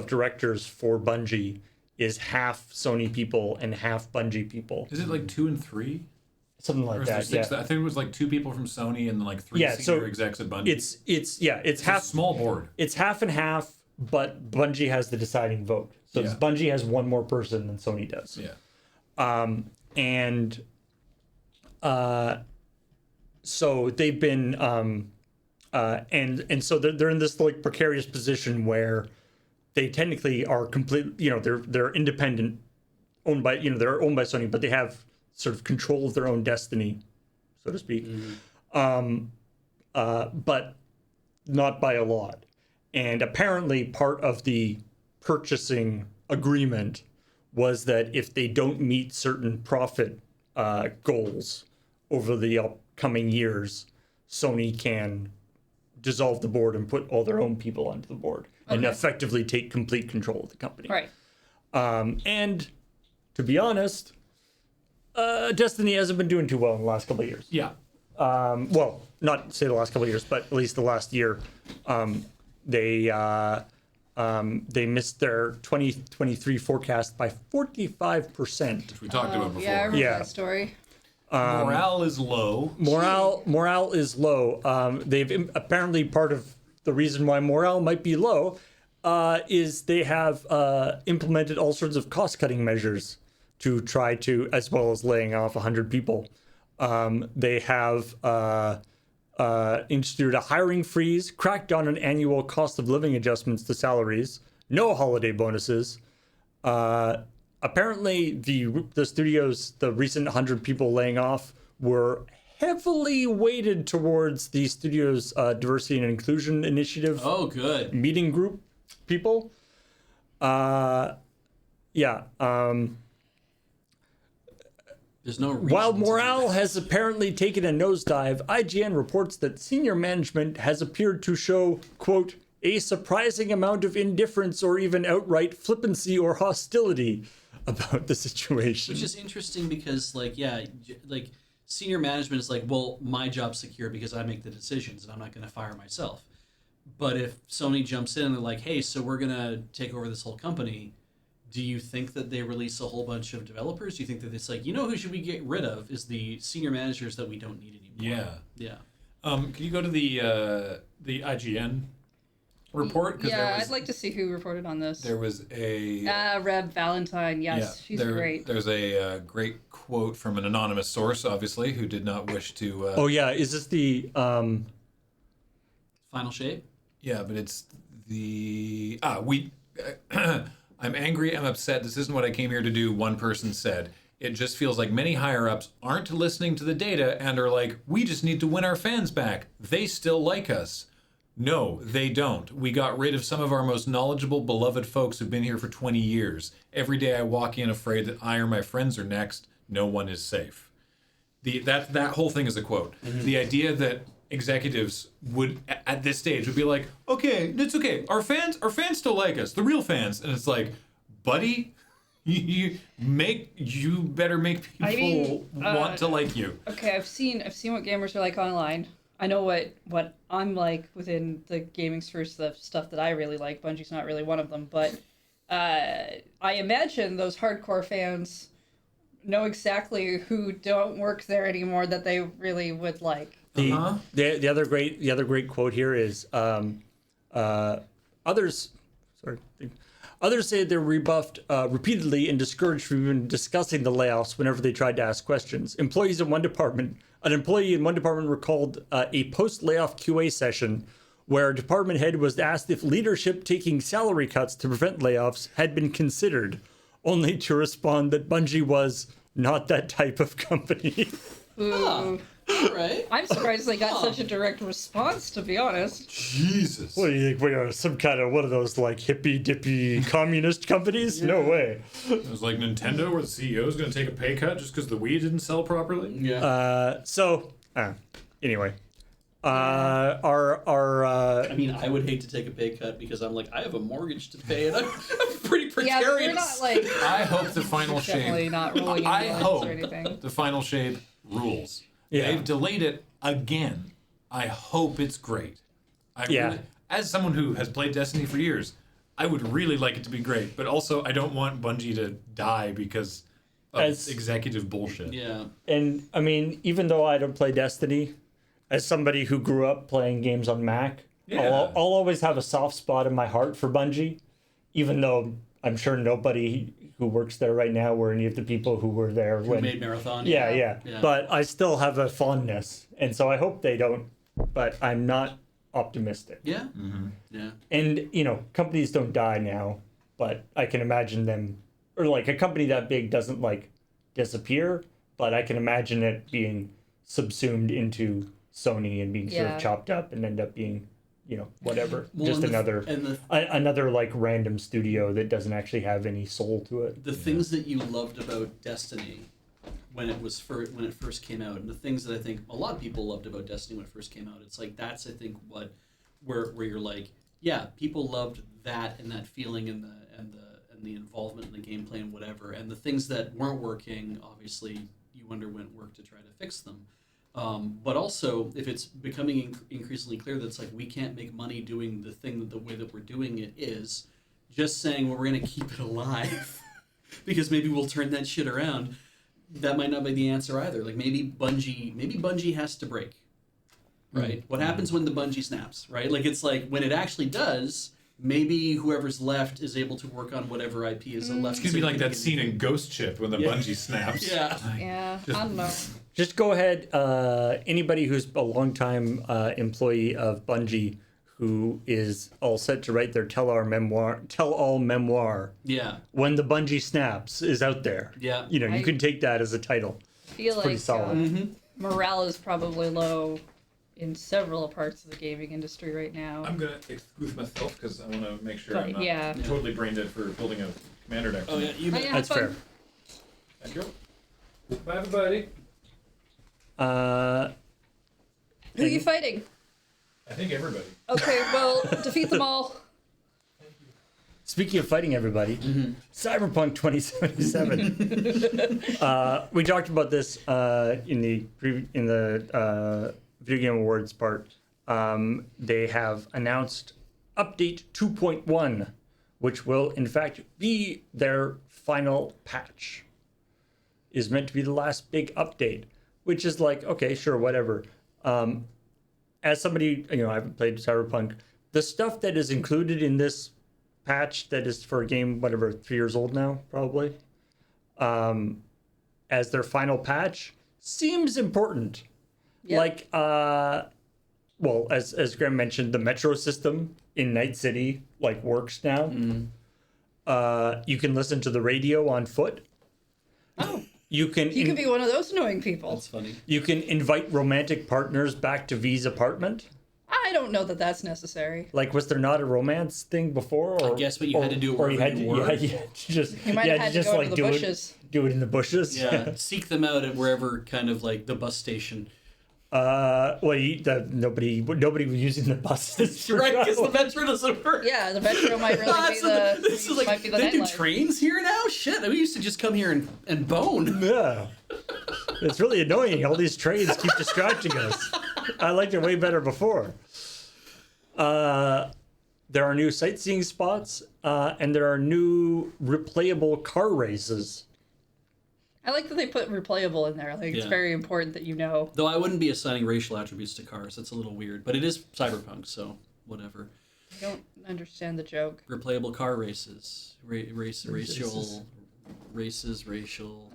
directors for Bungie is half Sony people and half Bungie people, Is it like 2 and 3? something Or like is there that. 6? Yeah, I think it was like 2 people from Sony and like 3 Yeah, senior so execs at Bungie. it's It's half a small board. It's half and half, but Bungie has the deciding vote. So Yeah. Bungie has one more person than Sony does. Yeah. So they've been and so they're in this like precarious position where they technically are complete, they're independent, owned by they're owned by Sony, but they have sort of control of their own destiny, so to speak. But not by a lot. And apparently part of the purchasing agreement was that if they don't meet certain profit goals over the upcoming years, Sony can dissolve the board and put all their own people onto the board and effectively take complete control of the company. Right. And to be honest, Destiny hasn't been doing too well in the last couple of years. Yeah. Well, not say the last couple of years, but at least the last year. They missed their 2023 forecast by 45%. Which we talked about before. Yeah, I remember Yeah. that story. Morale is low. Morale is low. Apparently part of the reason why morale might be low is they have implemented all sorts of cost-cutting measures to try to, as well as laying off 100 people. They have instituted a hiring freeze, cracked down on annual cost of living adjustments to salaries, no holiday bonuses. Apparently, the studios, the recent 100 people laying off, were heavily weighted towards the studio's diversity and inclusion initiative Oh, good. meeting group people. There's no reason While to do morale that. has apparently taken a nosedive, IGN reports that senior management has appeared to show, quote, a surprising amount of indifference or even outright flippancy or hostility about the situation. Which is interesting because, like, senior management is like, well, my job's secure because I make the decisions and I'm not going to fire myself. But if Sony jumps in and they're like, hey, so we're going to take over this whole company, do you think that they release a whole bunch of developers? Do you think that it's like, who should we get rid of is the senior managers that we don't need anymore? Yeah. Yeah. Can you go to the IGN report? 'Cause Yeah, I'd like to see who reported on this. There was a... Reb Valentine. Yes, she's great. There's a great quote from an anonymous source, obviously, who did not wish to... Oh yeah, is this the Final shape? Yeah, but it's the... I'm angry, I'm upset, this isn't what I came here to do, one person said. It just feels like many higher-ups aren't listening to the data and are like, we just need to win our fans back. They still like us. No, they don't. We got rid of some of our most knowledgeable, beloved folks who've been here for 20 years. Every day I walk in afraid that I or my friends are next. No one is safe. That whole thing is a quote. Mm-hmm. The idea that executives would, at this stage, would be like, okay, it's okay. Our fans still like us, the real fans. And it's like, buddy, you better make people want to like you. Okay, I've seen what gamers are like online. I know what I'm like within the gaming sphere, the stuff that I really like. Bungie's not really one of them, but I imagine those hardcore fans know exactly who don't work there anymore that they really would like. The other great quote here is others say they're rebuffed repeatedly and discouraged from even discussing the layoffs whenever they tried to ask questions. An employee in one department recalled a post-layoff QA session where a department head was asked if leadership taking salary cuts to prevent layoffs had been considered, only to respond that Bungie was not that type of company. Ooh. Right. I'm surprised they got such a direct response, to be honest. Jesus. What do you think? We are some kind of one of those like hippy dippy communist companies? No way. It was like Nintendo, where the CEO is going to take a pay cut just because the Wii didn't sell properly. Yeah. Anyway, I mean, I would hate to take a pay cut because I'm like, I have a mortgage to pay and I'm pretty precarious. Yeah, but we're not like I hope the final definitely shape. not rolling I ambulance hope or anything. the final shape rules. Yeah. They've delayed it again. I hope it's great. Yeah. As someone who has played Destiny for years, I would really like it to be great. But also, I don't want Bungie to die because of executive bullshit. Yeah. And I mean, even though I don't play Destiny, as somebody who grew up playing games on Mac, I'll always have a soft spot in my heart for Bungie, even though I'm sure nobody who works there right now or any of the people who were there Who when made Marathon. yeah. But I still have a fondness, and so I hope they don't, but I'm not optimistic. Yeah. Mm-hmm. Yeah. And companies don't die now, but I can imagine them, or like a company that big doesn't like disappear, but I can imagine it being subsumed into Sony and being sort of chopped up and end up being whatever. Well, just another the like random studio that doesn't actually have any soul to it. The things that you loved about Destiny when it first came out, and the things that I think a lot of people loved about Destiny when it first came out, it's like that's I think where you're like, yeah, people loved that and that feeling and the involvement in the gameplay and whatever, and the things that weren't working, obviously, you wonder when it worked to try to fix them. But also, if it's becoming increasingly clear that it's like we can't make money doing the thing the way that we're doing it is, just saying, well, we're going to keep it alive because maybe we'll turn that shit around. That might not be the answer either. Like maybe Bungie has to break, right? What happens when the Bungie snaps, right? Like it's like when it actually does, maybe whoever's left is able to work on whatever IP is left. It's gonna be like that scene in Ghost Ship when the bungee snaps. Yeah. Yeah, I don't know. Just go ahead. Anybody who's a longtime employee of Bungie who is all set to write their tell-all memoir Yeah. when the Bungie snaps is out there. Yeah. You know, you can take that as a title. Feel pretty like solid. morale is probably low in several parts of the gaming industry right now. I'm gonna excuse myself because I want to make sure But, I'm not yeah. totally brain dead for building a commander deck. Oh yeah. You Oh, bet. yeah, That's have fair. fun. Thank you. Bye, everybody. Who are you fighting? I think everybody. Okay, well, defeat them all. Speaking of fighting everybody, Cyberpunk 2077. We talked about this in the Video Game Awards part. They have announced update 2.1, which will in fact be their final patch. Is meant to be the last big update, which is like, okay, sure, whatever. As somebody, I haven't played Cyberpunk, the stuff that is included in this patch that is for a game, whatever, 3 years old now, probably, as their final patch, seems important. Yep. Like, well, as Graham mentioned, the metro system in Night City, like, works now. You can listen to the radio on foot. Oh, You can he could be one of those annoying people. That's funny. you can invite romantic partners back to V's apartment. I don't know that that's necessary. Like, was there not a romance thing before? Or, I guess, but you had to do it or you wherever had you to, were. yeah, just He might have had to just go like to the do bushes. do it in the bushes. Yeah. Seek them out at wherever, kind of like the bus station. Well, nobody was using the buses. for Right, because the travel. metro doesn't work. Yeah, the metro might really be This is like, might be the they do nightlife. trains here now? Shit, we used to just come here and bone. Yeah, it's really annoying. All these trains keep distracting us. I liked it way better before. There are new sightseeing spots, and there are new replayable car races. I like that they put replayable in there. Like it's Yeah. very important that you know. Though I wouldn't be assigning racial attributes to cars. That's a little weird. But it is cyberpunk, so whatever. I don't understand the joke. Replayable car races. Racial...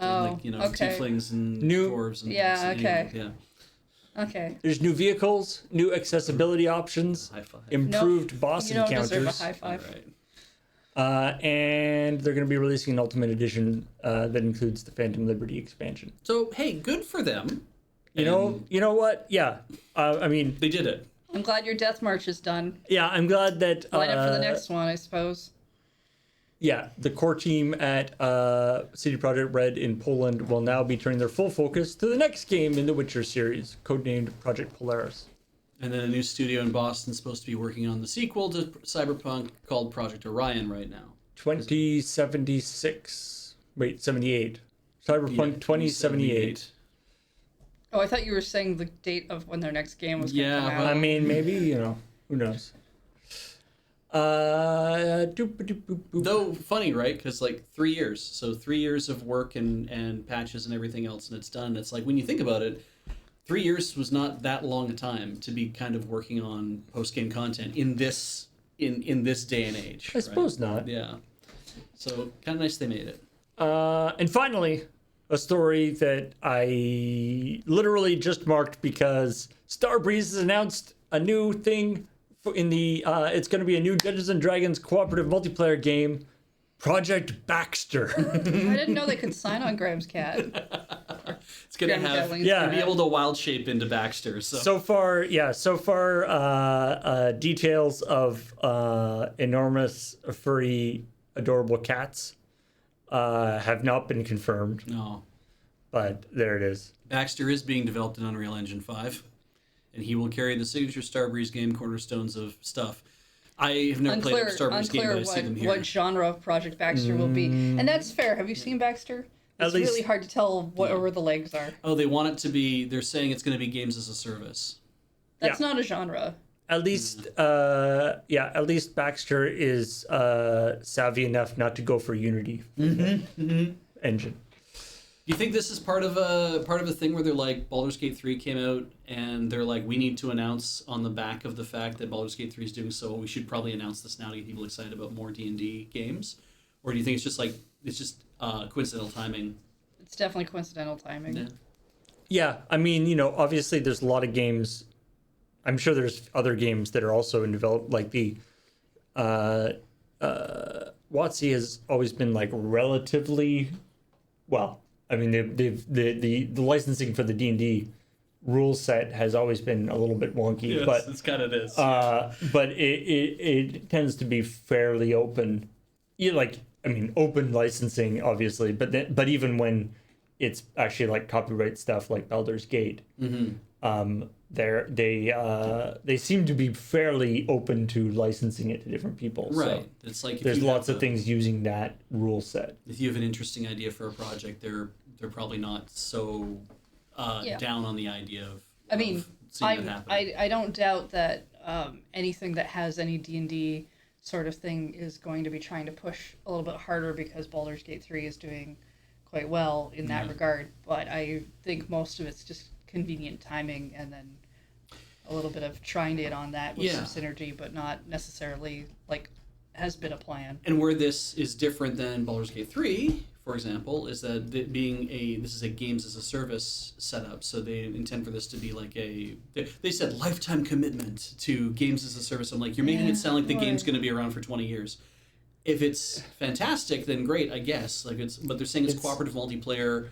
Oh, like, okay. tieflings and New- dwarves and... Yeah, okay. Yeah. Okay. There's new vehicles, new accessibility options, High five. improved boss You don't deserve a encounters. high five. All right. And they're going to be releasing an Ultimate Edition that includes the Phantom Liberty expansion. So, hey, good for them. You know what? Yeah, I mean, They did it. I'm glad your death march is done. yeah, I'm glad that. Line up for the next one, I suppose. Yeah, the core team at CD Projekt Red in Poland will now be turning their full focus to the next game in the Witcher series, codenamed Project Polaris. And then a new studio in Boston is supposed to be working on the sequel to Cyberpunk called Project Orion right now. 2076. Wait, 78. Cyberpunk 2078. Oh, I thought you were saying the date of when their next game was going to Yeah, come out. well- I mean, maybe, who knows? Though funny, right? Because like 3 years, so 3 years of work and patches and everything else, and it's done. It's like when you think about it, 3 years was not that long a time to be kind of working on post game content in this day and age. I suppose not. Yeah. So kind of nice they made it. And finally, a story that I literally just marked because Starbreeze has announced a new thing in the. It's going to be a new Dungeons and Dragons cooperative multiplayer game, Project Baxter. I didn't know they could sign on Graham's cat. It's gonna Graham have Gatling. Yeah. be able to wild shape into Baxter. So, So far, details of enormous, furry, adorable cats have not been confirmed, no, but there it is. Baxter is being developed in Unreal Engine 5, and he will carry the signature Starbreeze game cornerstones of stuff. I have never played a Starbreeze game, but I see them here. what genre of Project Baxter will be. And that's fair. Have you seen Baxter? It's least- really hard to tell where the legs are. Oh, they want it to be. They're saying it's going to be games as a service. That's not a genre. At least, at least Baxter is savvy enough not to go for Unity engine. Do you think this is part of a thing where they're like Baldur's Gate 3 came out and they're like, we need to announce on the back of the fact that Baldur's Gate 3 is doing so, we should probably announce this now to get people excited about more D&D games? Or do you think it's just coincidental timing? It's definitely coincidental timing. Yeah. Yeah, I mean, obviously there's a lot of games. I'm sure there's other games that are also in develop, like the WotC has always been like relatively well. I mean, the licensing for the D&D rule set has always been a little bit wonky, Yes, but it's kind of is. but it tends to be fairly open. Open licensing, obviously, but even when it's actually like copyright stuff like Baldur's Gate, they seem to be fairly open to licensing it to different people. Right. So It's like if there's you lots have of things using that rule set. If you have an interesting idea for a project, they're probably not so down on the idea of. I mean, of seeing it happen. I don't doubt that anything that has any D&D sort of thing is going to be trying to push a little bit harder because Baldur's Gate 3 is doing quite well in that regard. But I think most of it's just convenient timing and then a little bit of trying to get on that with some synergy, but not necessarily like has been a plan. And where this is different than Baldur's Gate 3, for example, is that this is a games as a service setup, so they intend for this to be like they said lifetime commitment to games as a service. I'm like, you're making it sound like the game's going to be around for 20 years. If it's fantastic, then great, I guess. But they're saying it's cooperative multiplayer.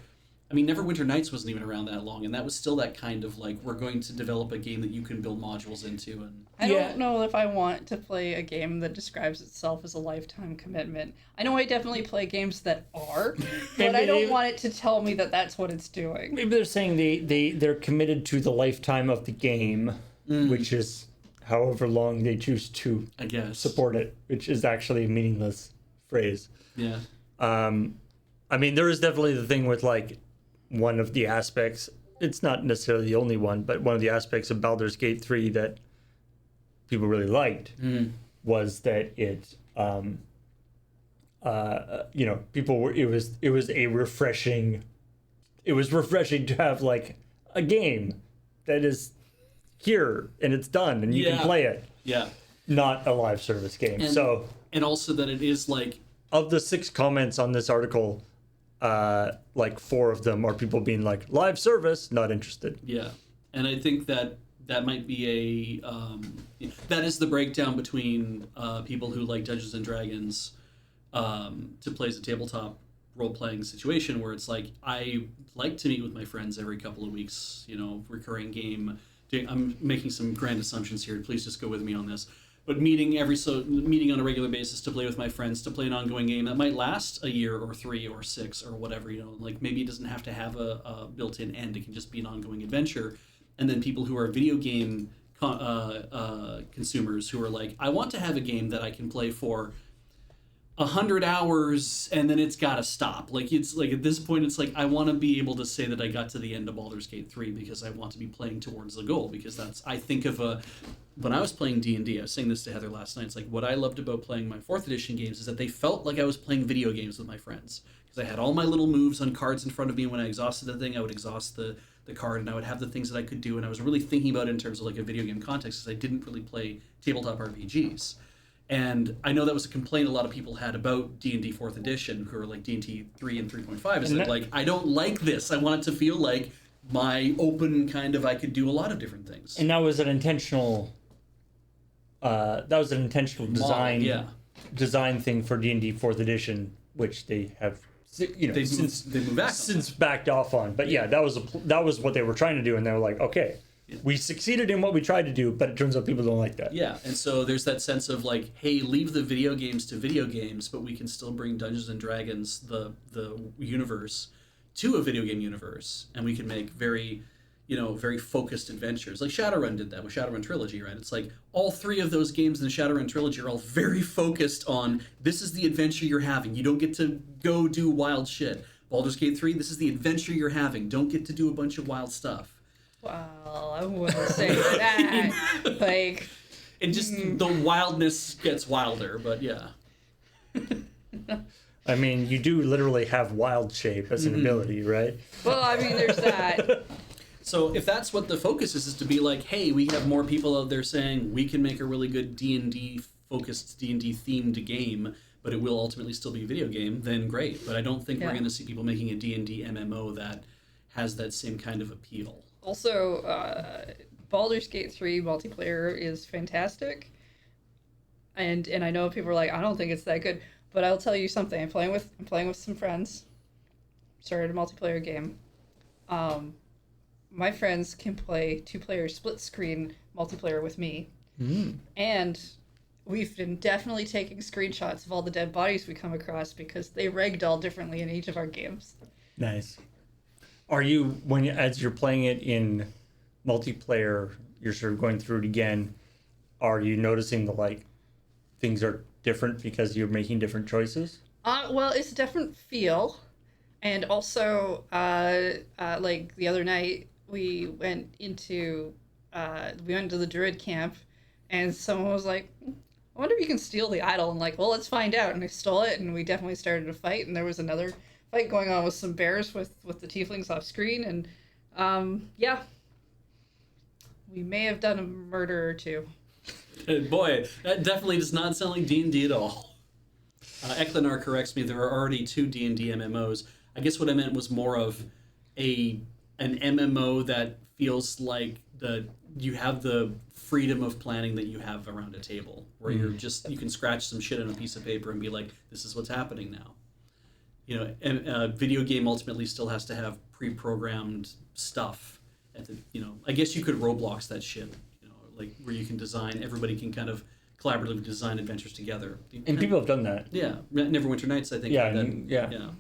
I mean, Neverwinter Nights wasn't even around that long, and that was still that kind of like, we're going to develop a game that you can build modules into. And I don't know if I want to play a game that describes itself as a lifetime commitment. I know I definitely play games that are, but I don't want it to tell me that that's what it's doing. Maybe they're saying they're committed to the lifetime of the game, which is however long they choose to support it, which is actually a meaningless phrase. Yeah. I mean, there is definitely the thing with like one of the aspects, it's not necessarily the only one, but one of the aspects of Baldur's Gate 3 that people really liked was that it it was refreshing to have like a game that is here and it's done and you can play it. Yeah. Not a live service game. And also that it is like, of the 6 comments on this article, like 4 of them are people being like, live service, not interested. Yeah. And I think that might be that is the breakdown between people who like Dungeons and Dragons to play as a tabletop role-playing situation where it's like, I like to meet with my friends every couple of weeks, recurring game. I'm making some grand assumptions here. Please just go with me on this. But meeting on a regular basis to play with my friends, to play an ongoing game that might last a year or 3 or 6 or whatever, like maybe it doesn't have to have a built-in end. It can just be an ongoing adventure. And then people who are video game consumers who are like, I want to have a game that I can play for 100 hours and then it's got to stop. Like, it's like at this point, it's like, I want to be able to say that I got to the end of Baldur's Gate 3 because I want to be playing towards the goal, because I think of when I was playing D&D, I was saying this to Heather last night, it's like what I loved about playing my 4th edition games is that they felt like I was playing video games with my friends. Because I had all my little moves on cards in front of me, and when I exhausted the thing, I would exhaust the card, and I would have the things that I could do, and I was really thinking about it in terms of like a video game context, because I didn't really play tabletop RPGs. And I know that was a complaint a lot of people had about D&D 4th edition, who are like D&D 3 and 3.5, is that like, I don't like this. I want it to feel like my open kind of, I could do a lot of different things. And that was an intentional design thing for D&D 4th edition, which they have since backed off on. But yeah, that was what they were trying to do, and they were like, okay, we succeeded in what we tried to do, but it turns out people don't like that. Yeah, and so there's that sense of like, hey, leave the video games to video games, but we can still bring Dungeons and Dragons, the universe, to a video game universe, and we can make very focused adventures. Like Shadowrun did that with Shadowrun Trilogy, right? It's like all 3 of those games in the Shadowrun Trilogy are all very focused on, this is the adventure you're having. You don't get to go do wild shit. Baldur's Gate 3, this is the adventure you're having. Don't get to do a bunch of wild stuff. Well, I wouldn't say that. Like, It just, the wildness gets wilder, but yeah. I mean, you do literally have wild shape as an ability, right? well, I mean, there's that. So if that's what the focus is to be like, hey, we have more people out there saying we can make a really good D&D focused, D&D themed game, but it will ultimately still be a video game, then great. But I don't think we're going to see people making a D&D MMO that has that same kind of appeal. Also, Baldur's Gate 3 multiplayer is fantastic. And I know people are like, I don't think it's that good. But I'll tell you something. I'm playing with some friends. Started a multiplayer game. My friends can play 2-player split screen multiplayer with me. And we've been definitely taking screenshots of all the dead bodies we come across because they ragdoll differently in each of our games. Nice. Are you, as you're playing it in multiplayer, you're sort of going through it again, are you noticing things are different because you're making different choices? Well, it's a different feel. And also, like the other night, we went into the druid camp, and someone was like, I wonder if you can steal the idol. And like, well, let's find out. And I stole it, and we definitely started a fight. And there was another fight going on with some bears with the tieflings off screen. And yeah, we may have done a murder or two. Boy, that definitely does not sound like D&D at all. Eklanar corrects me, there are already 2 D&D MMOs. I guess what I meant was more of an MMO that feels like you have the freedom of planning that you have around a table, where you can scratch some shit on a piece of paper and be like, this is what's happening now. You know, and a video game ultimately still has to have pre-programmed stuff. I guess you could Roblox that shit, like where you can design, everybody can kind of collaboratively design adventures together. And people have done that. Yeah, Neverwinter Nights, I think. Yeah, yeah.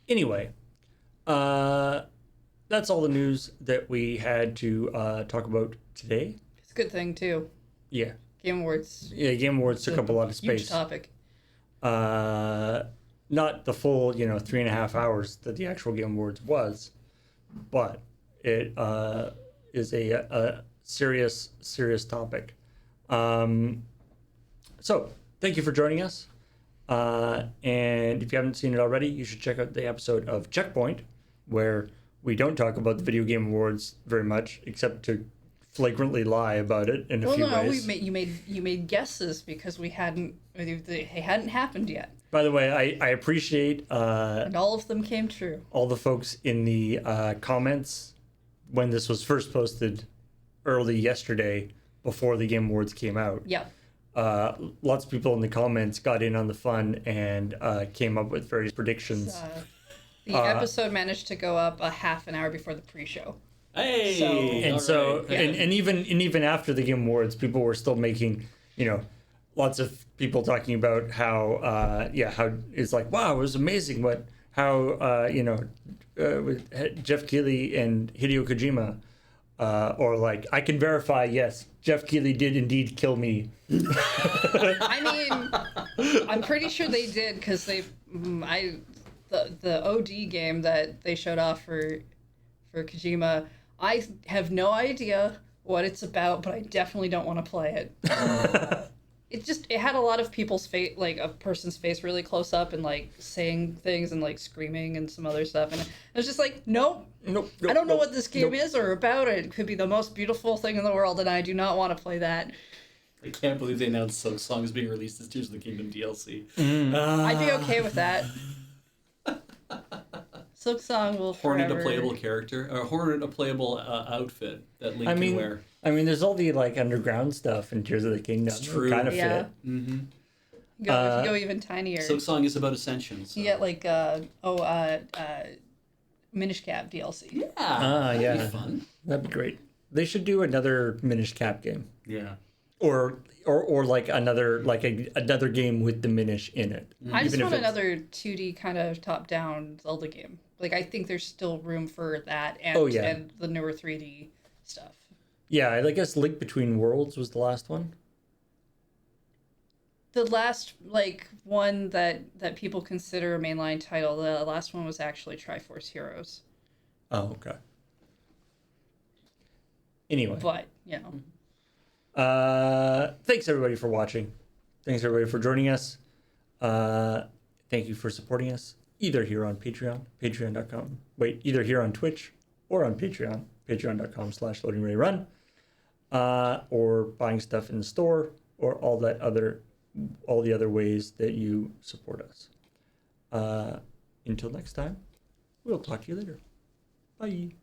Anyway, that's all the news that we had to talk about today. It's a good thing, too. Yeah. Game Awards. Yeah, Game Awards took up a lot of space. Huge topic. Not the full, 3.5 hours that the actual Game Awards was, but it is a serious topic. So, thank you for joining us. And if you haven't seen it already, you should check out the episode of ChillPoint, where we don't talk about the Video Game Awards very much, except to flagrantly lie about it in a few ways. You made guesses because they hadn't happened yet. By the way, I appreciate and all of them came true. All the folks in the comments when this was first posted early yesterday before the Game Awards came out. Yeah. Lots of people in the comments got in on the fun and came up with various predictions. The episode managed to go up a half an hour before the pre-show. Hey, and even after the Game Awards, people were still making, lots of people talking about how how it's like, wow, it was amazing with Jeff Keighley and Hideo Kojima, or like, I can verify, yes, Jeff Keighley did indeed kill me. I mean, I'm pretty sure they did, because the OD game that they showed off for Kojima, I have no idea what it's about, but I definitely don't want to play it. It had a lot of people's face, like a person's face really close up and like saying things and like screaming and some other stuff. And I was just like, nope. I don't know what this game is or about. It could be the most beautiful thing in the world, and I do not want to play that. I can't believe they announced Silk Song is being released as Tears of the Kingdom DLC. I'd be okay with that. Silk Song will Hornet forever... a playable character, or Hornet a playable outfit that Link can wear. I mean, there's all the like underground stuff in Tears of the Kingdom. It's true. Kind of Yeah. fit. Mm-hmm. Go even tinier. Silk Song is about ascension. So. You get like Minish Cap DLC. Yeah. Yeah. That'd be fun. That'd be great. They should do another Minish Cap game. Yeah. Or like another game with the Minish in it. I just want another 2D kind of top-down Zelda game. Like, I think there's still room for that and the newer 3D stuff. Yeah, I guess Link Between Worlds was the last one. The last like one that people consider a mainline title, the last one was actually Triforce Heroes. Oh, okay. Anyway. But, you know. Thanks everybody for watching. Thanks everybody for joining us. Thank you for supporting us either here on Patreon, patreon.com. Wait, either here on Twitch or on Patreon, patreon.com/loadingrarerun, or buying stuff in the store, or all the other ways that you support us. Until next time, we'll talk to you later. Bye.